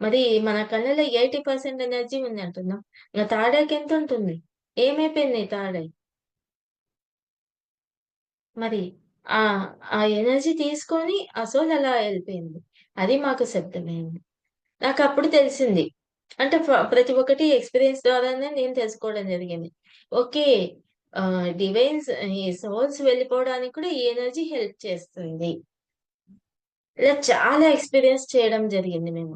మరి మన కళ్ళలో 80% ఎనర్జీ ఉందంటున్నాం. ఇంగ తాడేకెంతుంటుంది? ఏమైపోయింది నీ తాడై? మరి ఆ! ఆ ఎనర్జీ తీసుకొని ఆ సోల్ అలా ఎళ్ళిపోయింది. అది మాకు శబ్దమైంది. నాకప్పుడు తెలిసింది. అంటే ప్రతి ఒక్కటి ఎక్స్‌పీరియన్స్ ద్వారానే నేను తెలుసుకోవడం జరిగింది. ఓకే. డివైన్స్ ఈ సోల్స్ వెళ్ళిపోవడానికి కూడా ఈ ఎనర్జీ హెల్ప్ చేస్తుంది. ఇలా చాలా ఎక్స్‌పీరియన్స్ చేయడం జరిగింది మేము.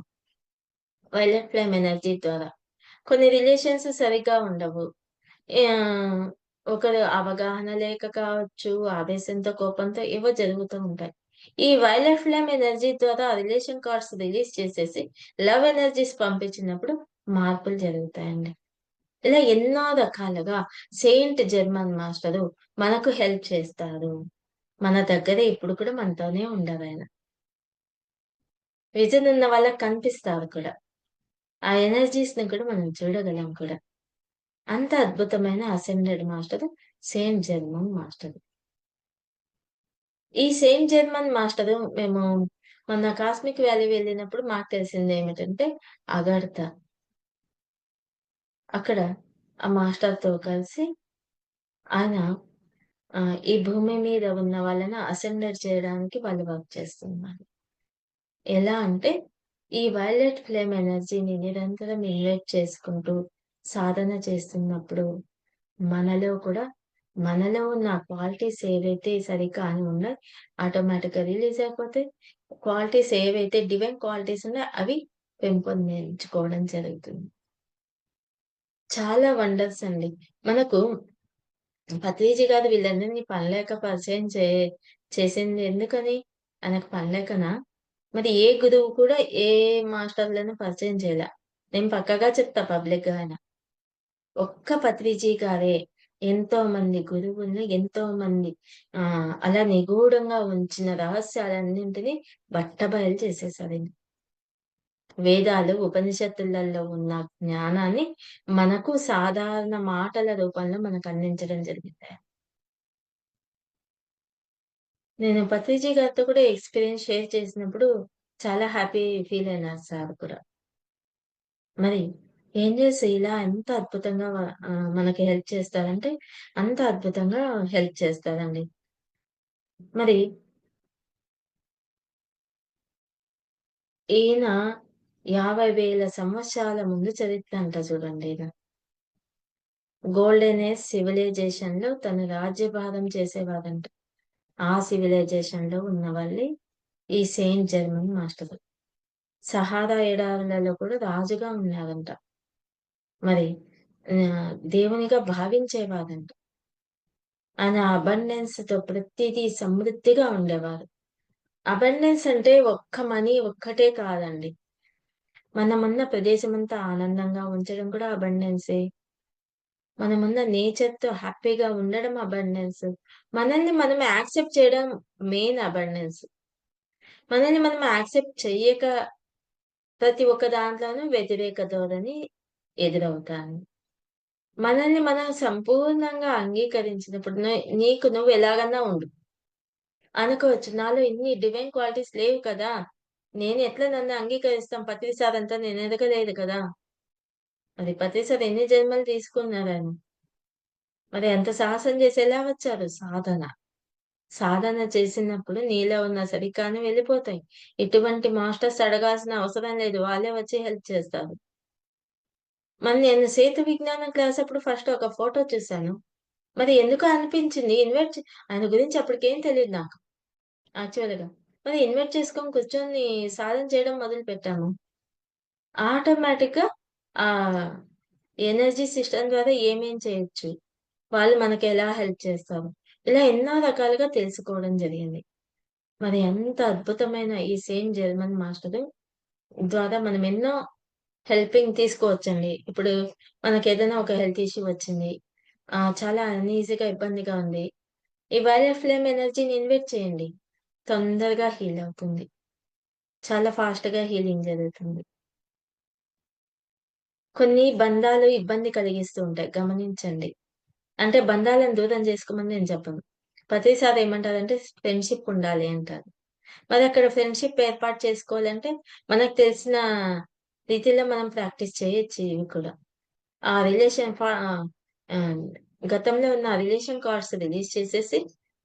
వైలెట్ ఫ్లేమ్ ఎనర్జీ ద్వారా. కొన్ని రిలేషన్స్ సరిగ్గా ఉండవు. ఆహ్, ఒకరు అవగాహన లేక కావచ్చు, ఆవేశంతో, కోపంతో ఏవో జరుగుతూ ఉంటాయి. ఈ వైలెట్ ఫ్లేమ్ ఎనర్జీ ద్వారా రిలేషన్ కార్డ్స్ రిలీజ్ చేసేసి, లవ్ ఎనర్జీస్ పంపించినప్పుడు మార్పులు జరుగుతాయండి. ఇలా ఎన్నో రకాలుగా సెయింట్ జర్మన్ మాస్టరు మనకు హెల్ప్ చేస్తారు. మన దగ్గరే ఇప్పుడు కూడా మనతోనే ఉండరాయన. విజన్ ఉన్న వాళ్ళకి కనిపిస్తారు కూడా. ఆ ఎనర్జీస్‌ని కూడా మనం చూడగలం కూడా. అంత అద్భుతమైన ascended master Saint German master. ఈ సెయింట్ జర్మన్ మాస్టరు మేము మొన్న కాస్మిక్ వ్యాలీ వెళ్ళినప్పుడు మాకు తెలిసిందేమిటంటే అగర్త్. అక్కడ ఆ మాస్టర్‌తో కలిసి ఆయన ఈ భూమి మీద ఉన్న వాళ్ళని అసెండర్ చేయడానికి వాళ్ళు వర్క్ చేస్తున్నారు. ఎలా అంటే ఈ వైలెట్ ఫ్లేమ్ ఎనర్జీని నిరంతరం ఇన్వైట్ చేసుకుంటూ సాధన చేస్తున్నప్పుడు మనలో కూడా మనలో ఉన్న క్వాలిటీస్ ఏవైతే సరిగ్గా ఉన్నాయో ఆటోమేటిక్‌గా రిలీజ్ అయిపోతాయి. క్వాలిటీస్ ఏవైతే డివైన్ క్వాలిటీస్ ఉన్నాయో అవి పెంపొందించుకోవడం జరుగుతుంది. చాలా వండర్స్ అండి. మనకు పత్రిజీ గారు వీళ్ళందరిని పనిలేక పరిచయం చేసింది ఎందుకని? ఆయనకు పనిలేకనా? మరి ఏ గురువు కూడా ఏ మాస్టర్‌లను పరిచయం చేయలా. నేను పక్కాగా చెప్తా పబ్లిక్‌గా. ఒక్క పత్రిజీ గారే ఎంతోమంది గురువుల్ని, ఎంతోమంది అలా నిగూఢంగా ఉంచిన రహస్యాలన్నింటిని బట్టబయలు చేసేసారండి. వేదాలు, ఉపనిషత్తులలో ఉన్న జ్ఞానాన్ని మనకు సాధారణ మాటల రూపంలో మనకు అందించడం జరిగింది. నేను పత్రిజీ గారితో కూడా ఎక్స్‌పీరియన్స్ షేర్ చేసినప్పుడు చాలా హ్యాపీ ఫీల్ అయినారు సార్ కూడా. మరి ఏంజెల్స్ ఇలా ఎంత అద్భుతంగా మనకి హెల్ప్ చేస్తారంటే, అంత అద్భుతంగా హెల్ప్ చేస్తారండి. మరి ఈయన 50,000 సంవత్సరాల ముందు చరిత్ర అంట చూడండి ఈయన. గోల్డెన్ ఏజ్ సివిలైజేషన్‌లో తను రాజ్యభారం చేసేవారంట. ఆ సివిలైజేషన్‌లో ఉన్నవాళ్ళే ఈ సెయింట్ జర్మన్ మాస్టరు. సహారా ఎడారులలో కూడా రాజుగా ఉన్నారంట. మరి దేవునిగా భావించేవారంట. ఆయన అబండెన్స్‌తో ప్రతీదీ సమృద్ధిగా ఉండేవారు. అబండెన్స్ అంటే ఒక్క మనీ ఒక్కటే కాదండి. మనమున్న ప్రదేశమంతా ఆనందంగా ఉంచడం కూడా అబండెన్సే. మనమున్న నేచర్‌తో హ్యాపీగా ఉండడం అబండెన్స్. మనల్ని మనం యాక్సెప్ట్ చేయడం మెయిన్ అబండెన్స్. మనల్ని మనం యాక్సెప్ట్ చెయ్యక ప్రతి ఒక్క దాంట్లోనూ వ్యతిరేక ధోరణి ఎదురవుతాను. మనల్ని మనం సంపూర్ణంగా అంగీకరించినప్పుడు నీకు నువ్వు ఎలాగన్నా ఉండు. అనుకోవచ్చు. నాలో ఇన్ని డివైన్ క్వాలిటీస్ లేవు కదా! నేను ఎట్లా నన్ను అంగీకరిస్తాం? ప్రతిసారంతా నేను ఎదగలేదు కదా! మరి ప్రతిసారి ఎన్ని జన్మలు తీసుకున్నారాయన? మరి అంత సాహసం చేసి ఎలా వచ్చారు? సాధన. సాధన చేసినప్పుడు నీలో ఉన్న సరికాని వెళ్ళిపోతాయి. ఎటువంటి మాస్టర్స్ అడగాల్సిన అవసరం లేదు. వాళ్ళే వచ్చి హెల్ప్ చేస్తారు. మరి నేను సేతు విజ్ఞానం క్లాస్ అప్పుడు ఫస్ట్ ఒక ఫోటో చూసాను. మరి ఎందుకో అనిపించింది. ఆయన గురించి అప్పటికేం తెలీదు నాకు యాక్చువల్‌గా. మరి ఇన్వైట్ చేసుకొని కూర్చొని సాధన చేయడం మొదలుపెట్టాము. ఆటోమేటిక్‌గా ఆహ్, ఎనర్జీ సిస్టమ్ ద్వారా ఏమేం చేయొచ్చు, వాళ్ళు మనకి ఎలా హెల్ప్ చేస్తారు, ఇలా ఎన్నో రకాలుగా తెలుసుకోవడం జరిగింది. మరి ఎంత అద్భుతమైన ఈ సెయింట్ జర్మన్ మాస్టర్ ద్వారా మనం ఎన్నో హెల్పింగ్ తీసుకోవచ్చండి. ఇప్పుడు మనకేదైనా ఒక హెల్త్ ఇష్యూ వచ్చింది. చాలా అన్‌ఈజీగా ఇబ్బందిగా ఉంది. ఈ వైలెట్ ఫ్లేమ్ ఎనర్జీని ఇన్వైట్ చేయండి. తొందరగా హీల్ అవుతుంది. చాలా ఫాస్ట్‌గా హీలింగ్ జరుగుతుంది. కొన్ని బంధాలు ఇబ్బంది కలిగిస్తూ ఉంటాయి. గమనించండి. అంటే బంధాలను దూరం చేసుకోమని నేను చెప్పను. ప్రతిసారి ఏమంటారంటే ఫ్రెండ్‌షిప్ ఉండాలి అంటారు. మరక్కడ ఫ్రెండ్‌షిప్ ఏర్పాటు చేసుకోవాలంటే మనకు తెలిసిన రీతిలో మనం ప్రాక్టీస్ చేయొచ్చు ఇవి కూడా. ఆ రిలేషన్ ఆహ్, గతంలో ఉన్న రిలేషన్ కార్డ్స్ రిలీజ్ చేసేసి,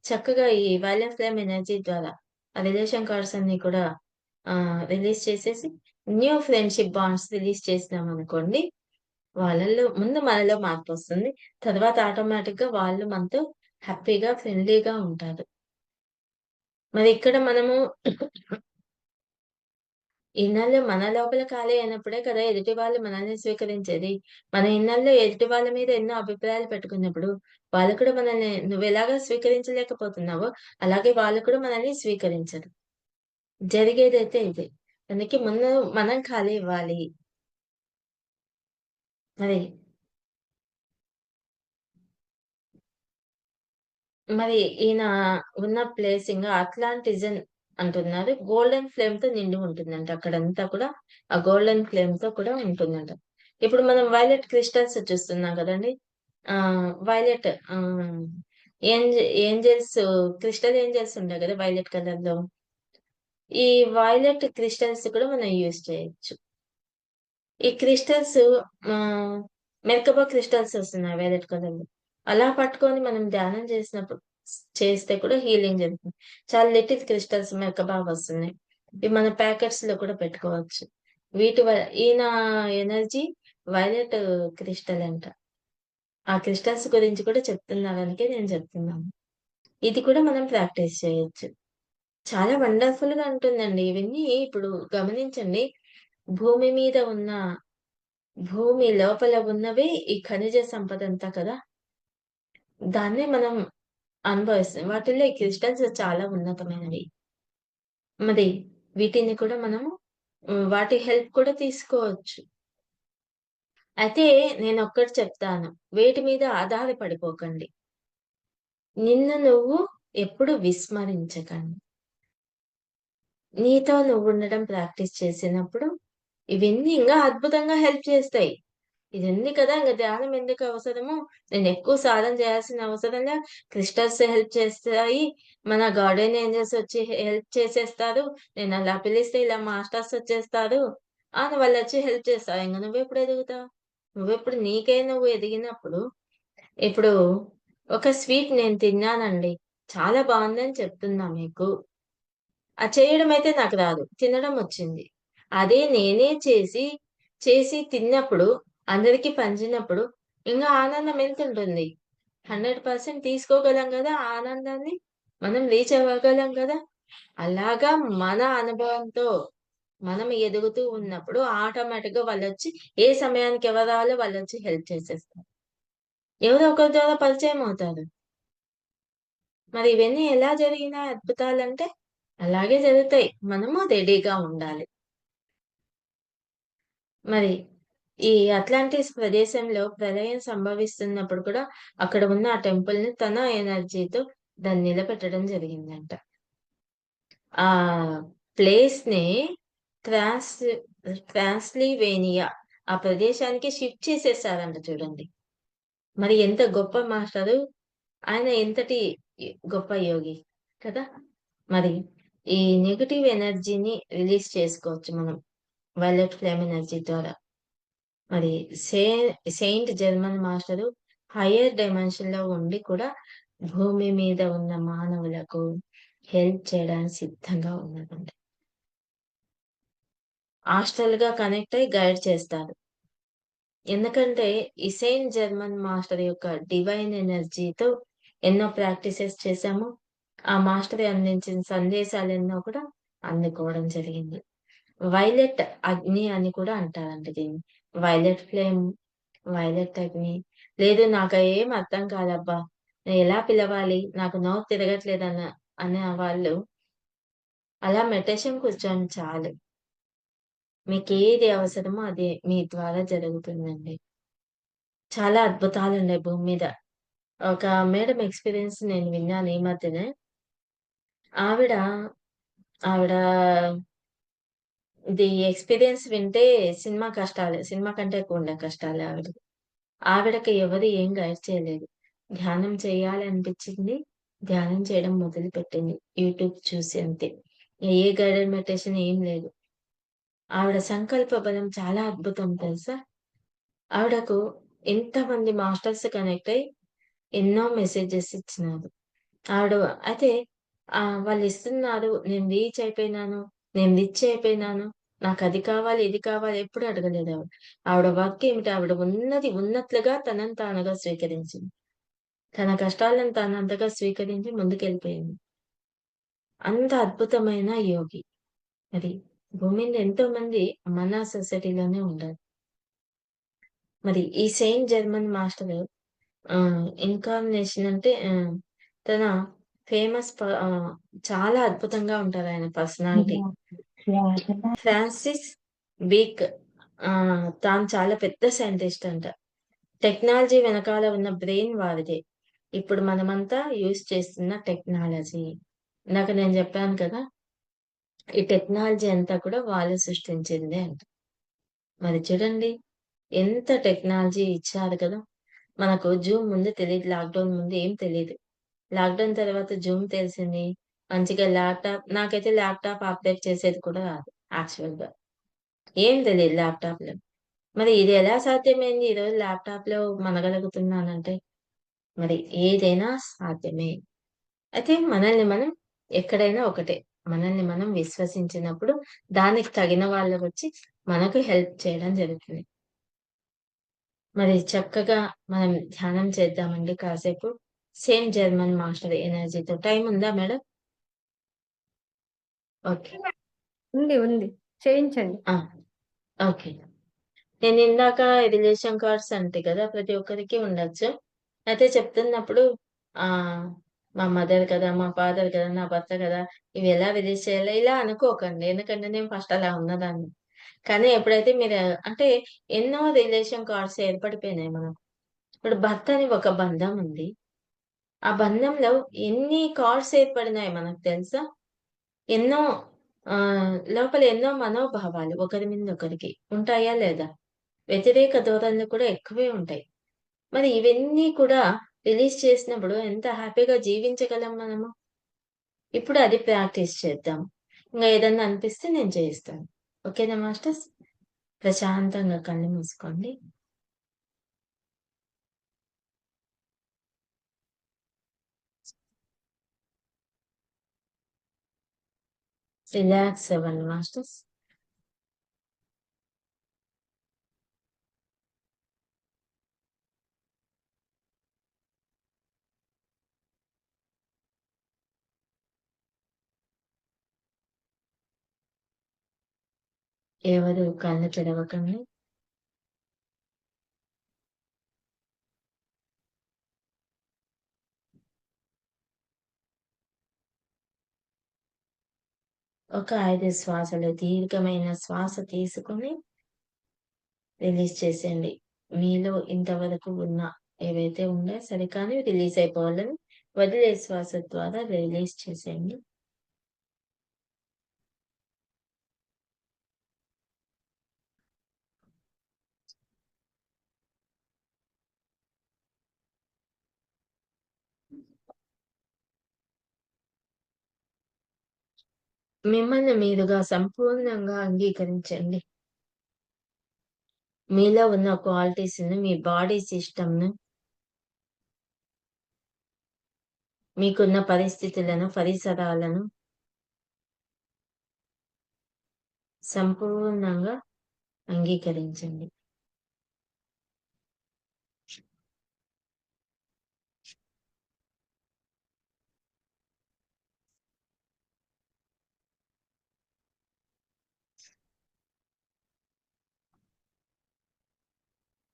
చక్కగా ఈ వైలెట్ ఫ్లేమ్ ఎనర్జీ ద్వారా ఆ రిలేషన్ కార్డ్స్ అన్నీ కూడా రిలీజ్ చేసేసి, న్యూ ఫ్రెండ్‌షిప్ బాండ్స్ రిలీజ్ చేసినామనుకోండి, వాళ్ళలో ముందు మనలో మార్పొస్తుంది. తర్వాత ఆటోమేటిక్‌గా వాళ్ళు మనతో హ్యాపీగా, ఫ్రెండ్లీగా ఉంటారు. మరి ఇక్కడ మనము ఇన్నాళ్ళు మన లోపల ఖాళీ అయినప్పుడే కదా ఎదుటి వాళ్ళు మనల్ని స్వీకరించేది. మన ఇన్నాళ్ళు ఎదుటి వాళ్ళ మీద ఎన్నో అభిప్రాయాలు పెట్టుకున్నప్పుడు, వాళ్ళు కూడా మనల్ని నువ్వెలాగా స్వీకరించలేకపోతున్నావో, అలాగే వాళ్ళు కూడా మనల్ని స్వీకరించరు. జరిగేదైతే ఇదే. అందుకే ముందు మనం ఖాళీ ఇవ్వాలి. మరి, మరి ఈయన ఉన్న ప్లేస్ ఇంగ అట్లాంటిజం అంటున్నారు. గోల్డెన్ ఫ్లేమ్‌తో నిండి ఉంటుందంట. అక్కడంతా కూడా ఆ గోల్డెన్ ఫ్లేమ్‌తో కూడా ఉంటుందంట. ఇప్పుడు మనం వైలెట్ క్రిస్టల్స్ చూస్తున్నాం గదండీ! వైలెట్ ఏంజెల్స్ క్రిస్టల్ ఏంజెల్స్ ఉంటాయి గదా! వైలెట్ కలర్‌లో. ఈ వైలెట్ క్రిస్టల్స్ కూడా మనం యూజ్ చేయొచ్చు. ఈ క్రిస్టల్స్ ఆహ్, మెర్కబా క్రిస్టల్స్ వస్తున్నాయి వైలెట్ కలర్‌లో. అలా పట్టుకొని మనం ధ్యానం చేస్తే కూడా హీలింగ్ జరుగుతుంది. చాలా లిటిల్ క్రిస్టల్స్ మెర్కబా వస్తున్నాయి. ఇవి మన ప్యాకెట్స్‌లో కూడా పెట్టుకోవచ్చు. ఈయన ఎనర్జీ వైలెట్ క్రిస్టల్ అంట. ఆ క్రిస్టల్స్ గురించి కూడా చెప్తున్నారనికే నేను చెప్తున్నాను. ఇది కూడా మనం ప్రాక్టీస్ చేయొచ్చు. చాలా వండర్‌ఫుల్‌గా ఉంటుందండి. ఇవన్నీ ఇప్పుడు గమనించండి. భూమి మీద ఉన్న భూమి లోపల ఉన్నవే ఈ ఖనిజ సంపదంతా కదా! దాన్నే మనం అనుభవిస్తాం. వాటిల్లో ఈ క్రిస్టల్స్ చాలా ఉన్నతమైనవి. మరి వీటిని కూడా మనము వాటి హెల్ప్ కూడా తీసుకోవచ్చు. అయితే నేనొక్కటి చెప్తాను. వేటి మీద ఆధారపడిపోకండి. నిన్ను నువ్వు ఎప్పుడు విస్మరించకండి. నీతో నువ్వుండడం ప్రాక్టీస్ చేసినప్పుడు, ఇవన్నీ ఇంగా అద్భుతంగా హెల్ప్ చేస్తాయి. ఇదుంది కదా! ఇంగ ధ్యానం ఎందుకు అవసరము? నేనెక్కువ సాధన చేయాల్సిన అవసరంలా. క్రిస్టల్స్ హెల్ప్ చేస్తాయి. మన గార్డియన్ ఏంజెల్స్ వచ్చి హెల్ప్ చేసేస్తారు. నేనలా పిలిస్తే ఇలా మాస్టర్స్ వచ్చేస్తారు. వాళ్ళొచ్చి హెల్ప్ చేస్తారు. ఇంగ నువ్వెప్పుడు ఎదుగుతావు? నువ్వెప్పుడు నీకై నువ్వు ఎదిగినప్పుడు ఇప్పుడు ఒక స్వీట్ నేను తిన్నానండి. చాలా బావుందని చెప్తున్నా మీకు. చేయడం అయితే నాకు రాదు. తినడం వచ్చింది. అదే నేనే చేసి తిన్నప్పుడు, అందరికి పంచినప్పుడు ఇంగా ఆనందం ఎంతుంటుంది? 100% తీసుకోగలం గదా! ఆ ఆనందాన్ని. మనం రీచ్ అవ్వగలం గదా! అలాగా మన అనుభవంతో మనం ఎదుగుతూ ఉన్నప్పుడు ఆటోమేటిక్‌గా వాళ్ళొచ్చి ఏ సమయానికి ఎవరు రావాలో వాళ్ళొచ్చి హెల్ప్ చేసేస్తారు. ఎవరో ఒకరి ద్వారా పరిచయం అవుతారు. మరి ఇవన్నీ ఎలా జరిగినాయి అద్భుతాలంటే, అలాగే జరుగుతాయి. మనము రెడీగా ఉండాలి. మరి ఈ అట్లాంటిస్ ప్రదేశంలో ప్రళయం సంభవిస్తున్నప్పుడు కూడా అక్కడ ఉన్న ఆ టెంపుల్‌ని తన ఎనర్జీతో దాన్ని నిలబెట్టడం జరిగిందంట. ఆ ప్లేస్‌ని ట్రాన్స్ ట్రాన్స్‌లివేనియా ఆ ప్రదేశానికి షిఫ్ట్ చేసేసారంట చూడండి. మరి ఎంత గొప్ప మాస్టరు. ఆయన ఎంతటి గొప్ప యోగి కదా! మరి ఈ నెగెటివ్ ఎనర్జీని రిలీజ్ చేసుకోవచ్చు మనం. వైలెట్ ఫ్లేమ్ ఎనర్జీ ద్వారా. మరి సే సెయింట్ జర్మన్ మాస్టరు హైయర్ డైమెన్షన్‌లో ఉండి కూడా భూమి మీద ఉన్న మానవులకు హెల్ప్ చేయడానికి సిద్ధంగా ఉన్నారండి. ఆస్ట్రల్‌గా కనెక్ట్ అయ్యి గైడ్ చేస్తారు. ఎందుకంటే ఈ సెయింట్ జర్మన్ మాస్టర్ యొక్క డివైన్ ఎనర్జీతో ఎన్నో ప్రాక్టీసెస్ చేశాము. ఆ మాస్టర్ అందించిన సందేశాలెన్నో కూడా అందుకోవడం జరిగింది. వైలెట్ అగ్ని అని కూడా అంటారండి దీన్ని. వైలెట్ ఫ్లేమ్ వైలెట్ అగ్ని. లేదు నాకు ఏం అర్థం కాదబ్బా, నేను ఎలా పిలవాలి, నాకు నోరు తిరగట్లేదన్న అనే వాళ్ళు అలా మెడిటేషన్ కూర్చోండి చాలు. మీకేది అవసరమో అది మీ ద్వారా జరుగుతుందండి. చాలా అద్భుతాలున్నాయి భూమి మీద. ఒక మేడం ఎక్స్‌పీరియన్స్ నేను విన్నాను ఈ మధ్యనే. ఆవిడ, ఆవిడ ఇది ఎక్స్‌పీరియన్స్ వింటే సినిమా కంటే ఎక్కువ ఉండే కష్టాలే ఆవిడకి. ఆవిడకి ఎవరు ఏం గైడ్ చేయలేదు. ధ్యానం చేయాలనిపించింది. ధ్యానం చేయడం మొదలుపెట్టింది. యూట్యూబ్ చూసి అంతే. ఏ గైడెడ్ మెడిటేషన్ ఏం లేదు. ఆవిడ సంకల్ప బలం చాలా అద్భుతం తెలుసా? ఆవిడకు ఎంతమంది మాస్టర్స్ కనెక్ట్ అయ్యి ఎన్నో మెసేజెస్ ఇచ్చినారు. ఆవిడ అయితే వాళ్ళిస్తున్నారు. నేను రీచ్ అయిపోయినాను. నేను రిచ్ అయిపోయినాను. నాకది కావాలి, ఇది కావాలి ఎప్పుడు అడగలేదు ఆవిడ. ఆవిడ వర్క్ ఏమిటి? ఆవిడ ఉన్నది ఉన్నట్లుగా తనని తానుగా స్వీకరించింది. తన కష్టాలను తానంతగా స్వీకరించి ముందుకెళ్ళిపోయింది. అంత అద్భుతమైన యోగి. మరి భూమి మీద ఎంతో మంది మన సొసైటీలోనే ఉండాలి. మరి ఈ సెయింట్ జర్మన్ మాస్టర్ ఇన్కార్నేషన్ అంటే తన ఫేమస్ చాలా అద్భుతంగా ఉంటారాయన పర్సనాలిటీ. ఫ్రాన్సిస్ బేక్ తాను చాలా పెద్ద సైంటిస్ట్ అంట. టెక్నాలజీ వెనకాల ఉన్న బ్రెయిన్ వారిదే. ఇప్పుడు మనమంతా యూజ్ చేస్తున్న టెక్నాలజీ. ఇందాక నేను చెప్పాను కదా! ఈ టెక్నాలజీ అంతా కూడా వాళ్ళు సృష్టించిందే అంట. మరి చూడండి ఎంత టెక్నాలజీ ఇచ్చారు కదా! మనకు జూమ్ ముందు తెలీదు. లాక్‌డౌన్ ముందు ఏం తెలీదు. లాక్‌డౌన్ తర్వాత జూమ్ తెలిసింది. మంచిగా నాకైతే ల్యాప్‌టాప్ ఆపరేట్ చేసేది కూడా రాదు యాక్చువల్‌గా. ఏం తెలీదు ల్యాప్‌టాప్‌లో. మరి ఇది ఎలా సాధ్యమైంది? ఈరోజు ల్యాప్‌టాప్‌లో మనగలుగుతున్నానంటే, మరి ఏదైనా సాధ్యమే. అయితే మనల్ని మనం ఎక్కడైనా ఒకటే. మనల్ని మనం విశ్వసించినప్పుడు దానికి తగిన వాళ్ళు వచ్చి మనకు హెల్ప్ చేయడం జరుగుతుంది. మరి చక్కగా మనం ధ్యానం చేద్దామండి కాసేపు. సెయింట్ జర్మన్ మాస్టర్ ఎనర్జీతో. టైం ఉందా మేడం? ఓకే. ఉంది. ఉంది. చేయించండి. ఆ! ఓకే. నేనిందాక రిలేషన్ కార్డ్స్ అంటే కదా! ప్రతి ఒక్కరికి ఉండొచ్చు. అయితే చెప్తున్నప్పుడు ఆహ్, మా మదర్ కదా! మా ఫాదర్ కదా! నా భర్త కదా! ఇవి ఎలా రిలీజ్ చేయాలో ఇలా అనుకోకండి. ఎందుకంటే నేను ఫస్ట్ అలా ఉన్నదాన్ని. కానీ ఎప్పుడైతే మీరు అంటే ఎన్నో రిలేషన్ కార్డ్స్ ఏర్పడిపోయినాయి మనకు. ఇప్పుడు భర్త అని ఒక బంధం ఉంది. ఆ బంధంలో ఎన్ని కార్డ్స్ ఏర్పడినాయి మనకు తెలుసా? ఎన్నో లోపల ఎన్నో మనోభావాలు ఒకరి మీద ఒకరికి ఉంటాయా లేదా? వ్యతిరేక ధోరణులు కూడా ఎక్కువే ఉంటాయి. మరి ఇవన్నీ కూడా రిలీజ్ చేసినప్పుడు ఎంత హ్యాపీగా జీవించగలం మనము? ఇప్పుడు అది ప్రాక్టీస్ చేద్దాం. ఇంగ ఏదన్నా అనిపిస్తే నేను చేయిస్తాను. ఓకేనా మాస్టర్స్? ప్రశాంతంగా కళ్ళు మూసుకోండి. రిలాక్స్ అవ్వండి మాస్టర్స్. ఎవరు కళ్ళు తెరవకండి. ఒక 5 శ్వాసలు దీర్ఘమైన శ్వాస తీసుకొని రిలీజ్ చేసేయండి. మీలో ఇంతవరకు ఉన్న ఏవైతే ఉన్నాయో సరే కానీ రిలీజ్ అయిపోవాలని వదిలే శ్వాస ద్వారా రిలీజ్ చేసేయండి. మిమ్మల్ని మీరుగా సంపూర్ణంగా అంగీకరించండి. మీలో ఉన్న క్వాలిటీస్‌ని, మీ బాడీ సిస్టమ్‌ను, మీకున్న పరిస్థితులను, పరిసరాలను సంపూర్ణంగా అంగీకరించండి.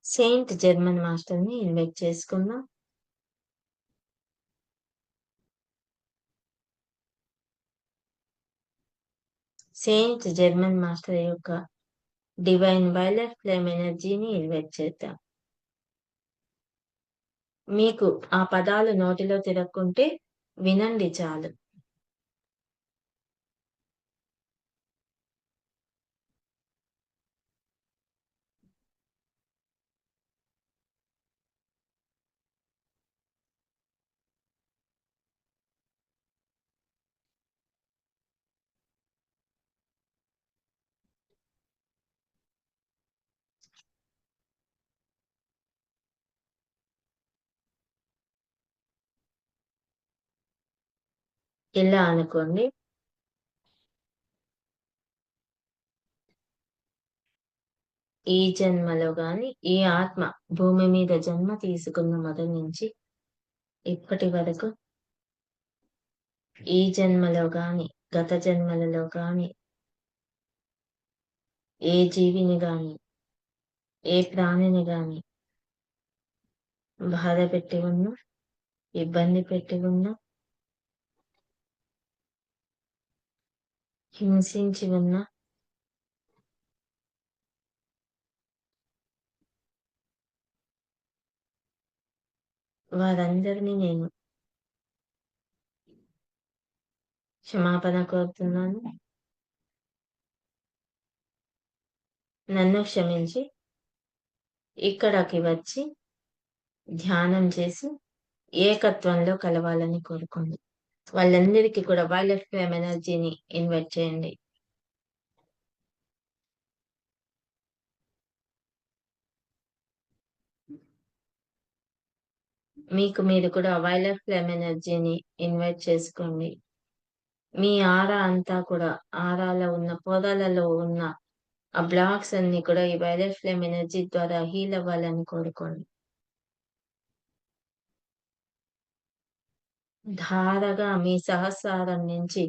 సెయింట్ జర్మన్ మాస్టర్ని ఇన్వైట్ చేసుకుందాం. సెయింట్ జర్మన్ మాస్టర్ యొక్క డివైన్ వైలెట్ ఫ్లేమ్ ఎనర్జీని ఇన్వైట్ చేద్దాం. మీకు ఆ పదాలు నోటిలో తిరగకుంటే వినండి చాలు. ఇలా అనుకోండి. ఈ జన్మలో గాని ఈ ఆత్మ భూమి మీద జన్మ తీసుకున్న మొదటి నుంచి ఇప్పటి వరకు ఈ జన్మలో గాని గత జన్మలలో గాని ఏ జీవిని గాని ఏ ప్రాణిని గాని బాధ పెట్టి ఉన్నా, ఇబ్బంది పెట్టి ఉన్నా, హింసించి ఉన్నా, వారందరినీ నేను క్షమాపణ కోరుతున్నాను. నన్ను క్షమించి ఇక్కడికి వచ్చి ధ్యానం చేసి ఏకత్వంలో కలవాలని కోరుకోండి. వాళ్ళందరికీ కూడా వైలెట్ ఫ్లేమ్ ఎనర్జీని ఇన్వైట్ చేయండి. మీకు మీరు కూడా వైలెట్ ఫ్లేమ్ ఎనర్జీని ఇన్వైట్ చేసుకోండి. మీ ఆరా అంతా కూడా ఆరాలో ఉన్న పొదలలో ఉన్న ఆ బ్లాక్స్ అన్ని కూడా ఈ వైలెట్ ఫ్లేమ్ ఎనర్జీ ద్వారా హీల్ అవ్వాలని కోరుకోండి. ధారగా మీ సహస్రారం నుంచి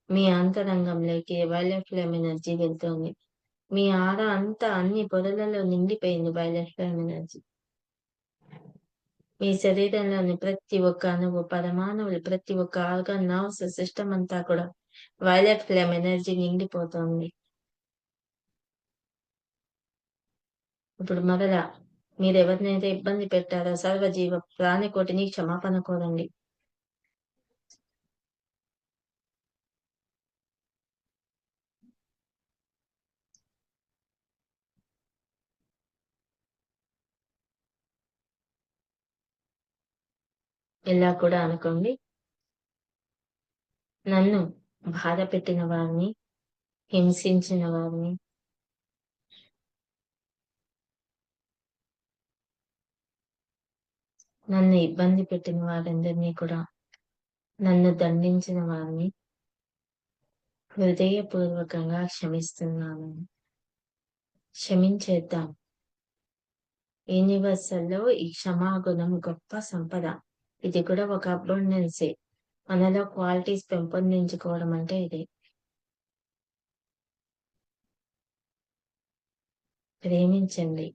మీ అంతరంగంలోకి వైలెట్ ఫ్లేమ్ ఎనర్జీ వెళ్తుంది. మీ ఆరా అంతా అన్ని పొరలలో నిండిపోయింది వైలెట్ ఫ్లేమ్ ఎనర్జీ. మీ శరీరంలోని ప్రతి ఒక్క అణువు, పరమాణువులు, ప్రతి ఒక్క ఆర్గాన్, నర్వ్స్ సిస్టమ్ అంతా కూడా వైలెట్ ఫ్లేమ్ ఎనర్జీ నిండిపోతుంది. ఇప్పుడు మరలా మీరు ఎవరినైతే ఇబ్బంది పెట్టారో సర్వజీవ ప్రాణికోటిని క్షమాపణ కోరండి. ఇలా కూడా అనుకోండి. నన్ను బాధ పెట్టిన వారిని, హింసించిన వారిని, నన్ను ఇబ్బంది పెట్టిన వారందరినీ కూడా, నన్ను దండించిన వారిని హృదయపూర్వకంగా క్షమిస్తున్నాను. క్షమించేద్దాం. యూనివర్సల్లో ఈ క్షమాగుణం గొప్ప సంపద. ఇది కూడా ఒక అబండెన్సే. మనలో క్వాలిటీస్ పెంపొందించుకోవడం అంటే ఇదే. ప్రేమించండి.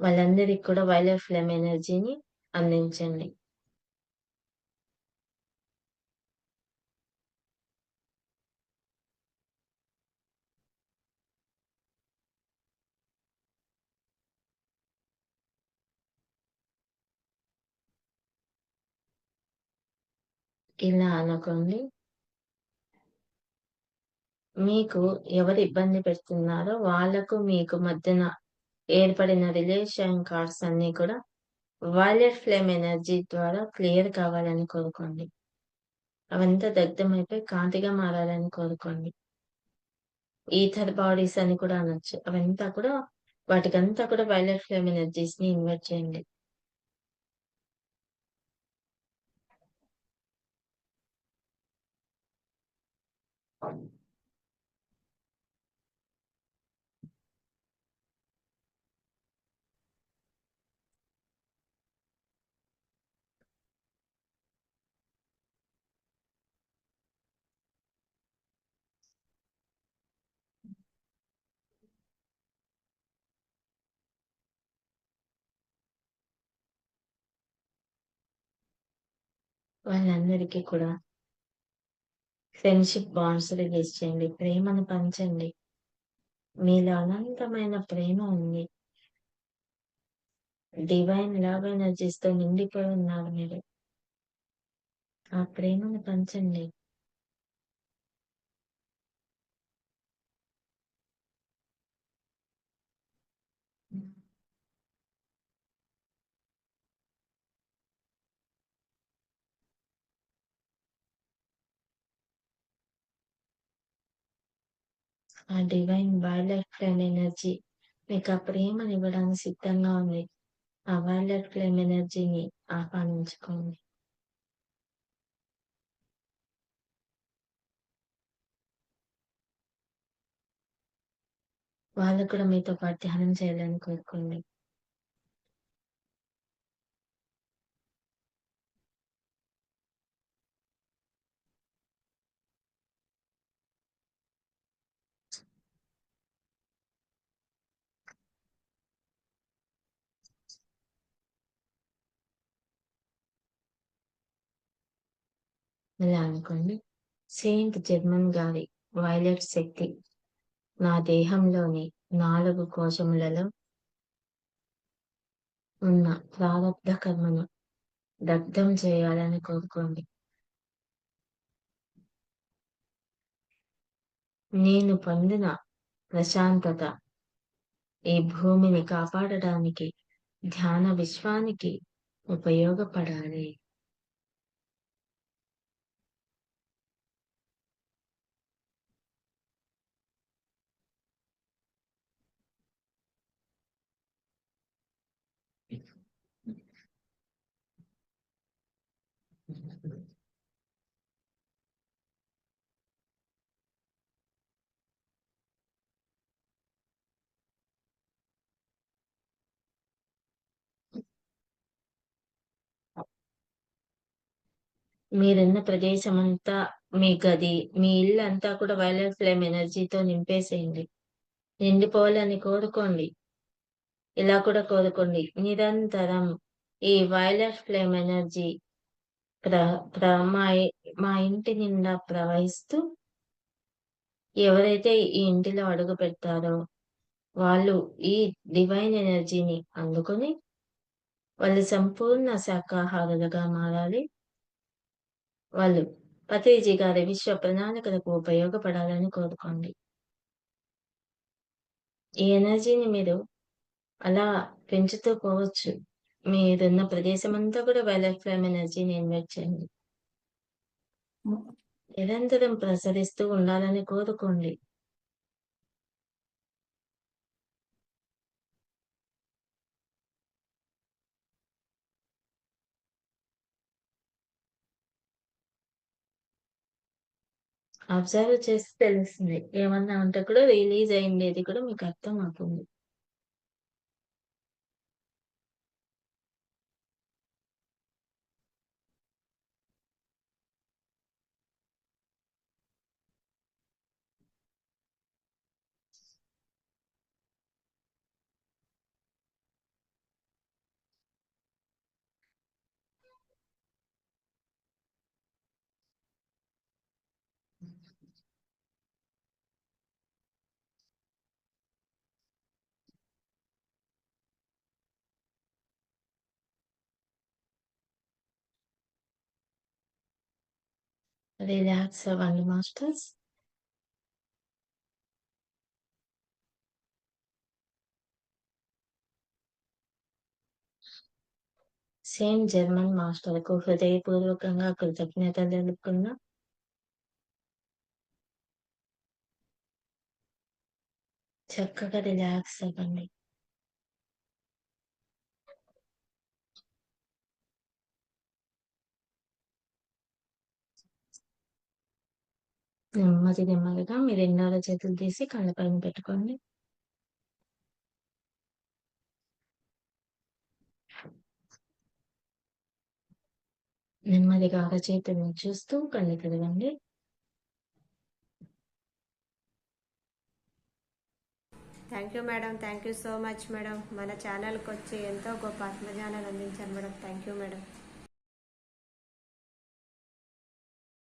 వాళ్ళందరికి కూడా వైలెట్ ఫ్లేమ్ ఎనర్జీని అందించండి. ఇలా అనుకోండి. మీకు ఎవరు ఇబ్బంది పెడుతున్నారో వాళ్ళకు మీకు మధ్యన ఏర్పడిన రిలేషన్ కార్డ్స్ అన్ని కూడా వైలెట్ ఫ్లేమ్ ఎనర్జీ ద్వారా క్లియర్ కావాలని కోరుకోండి. అవంతా దగ్ధమైపోయి కాంతిగా మారాలని కోరుకోండి. ఈథర్ బాడీస్ అని కూడా అనొచ్చు. అవంతా కూడా వాటికంతా కూడా వైలెట్ ఫ్లేమ్ ఎనర్జీస్ ని ఇన్వైట్ చేయండి. వాళ్ళందరికీ కూడా ఫ్రెండ్షిప్ బాండ్స్ రిలీజ్ చేయండి. ప్రేమను పంచండి. మీలో అనంతమైన ప్రేమ ఉంది. డివైన్ లవ్ ఎనర్జీస్‌తో నిండిపోయి ఉన్నారు మీరు. ఆ ప్రేమను పంచండి. ఆ డివైన్ వైలెట్ ఫ్లేమ్ ఎనర్జీ మీకు ఆ ప్రేమనివ్వడానికి సిద్ధంగా ఉంది. ఆ వైలెట్ ఫ్లేమ్ ఎనర్జీని ఆహ్వానించుకోండి. వాళ్ళు కూడా మీతో పాటు ధ్యానం చేయాలని కోరుకోండి. ఇలా అనుకోండి. సెయింట్ జర్మన్ గారి వైలెట్ శక్తి నా దేహంలోని 4 కోశములలో ఉన్న ప్రారబ్ధ కర్మను దగ్ధం చేయాలని కోరుకోండి. నేను పొందిన ప్రశాంతత ఈ భూమిని కాపాడడానికి, ధ్యాన విశ్వానికి ఉపయోగపడాలి. మీరున్న ప్రదేశమంతా, మీ గది, మీ ఇల్లంతా కూడా వైలెట్ ఫ్లేమ్ ఎనర్జీతో నింపేసేయండి. నిండిపోవాలని కోరుకోండి. ఇలా కూడా కోరుకోండి. నిరంతరం ఈ వైలెట్ ఫ్లేమ్ ఎనర్జీ ప్ర ప్ర మా మా ఇంటి నిండా ప్రవహిస్తూ ఎవరైతే ఈ ఇంటిలో అడుగు పెడతారో వాళ్ళు ఈ డివైన్ ఎనర్జీని అందుకొని వాళ్ళు సంపూర్ణ శాకాహారులుగా మారాలి. వాళ్ళు పత్రిజీ గారి విశ్వ ప్రణాళికలకు ఉపయోగపడాలని కోరుకోండి. ఈ ఎనర్జీని మీరు అలా పెంచుతూ పోవచ్చు. మీరున్న ప్రదేశమంతా కూడా వైలెట్ ఫ్లేమ్ ఎనర్జీని ఇన్వైట్ చేయండి. నిరంతరం ప్రసరిస్తూ ఉండాలని కోరుకోండి. అబ్జర్వ్ చేస్తే తెలుస్తుంది. ఏమన్నా ఉంటే కూడా రిలీజ్ అయిండేది కూడా మీకు అర్థమవుతుంది. రిలాక్స్ అవ్వండి మాస్టర్స్. సేమ్ జర్మన్ మాస్టర్‌కు హృదయపూర్వకంగా కృతజ్ఞతలు తెలుపుకుందాం. చక్కగా రిలాక్స్ అవ్వండి. నెమ్మదిగా మీ 2 చేతులు తీసి కళ్ళపైన పెట్టుకోండి. నెమ్మదిగా అరచేతులను చూస్తూ కళ్ళు తెరవండి. Thank you madam. Thank you so much madam. మన ఛానల్కి వచ్చి ఎంతో గొప్ప ఆత్మజ్ఞానాన్ని అందించారు మేడం. Thank you madam.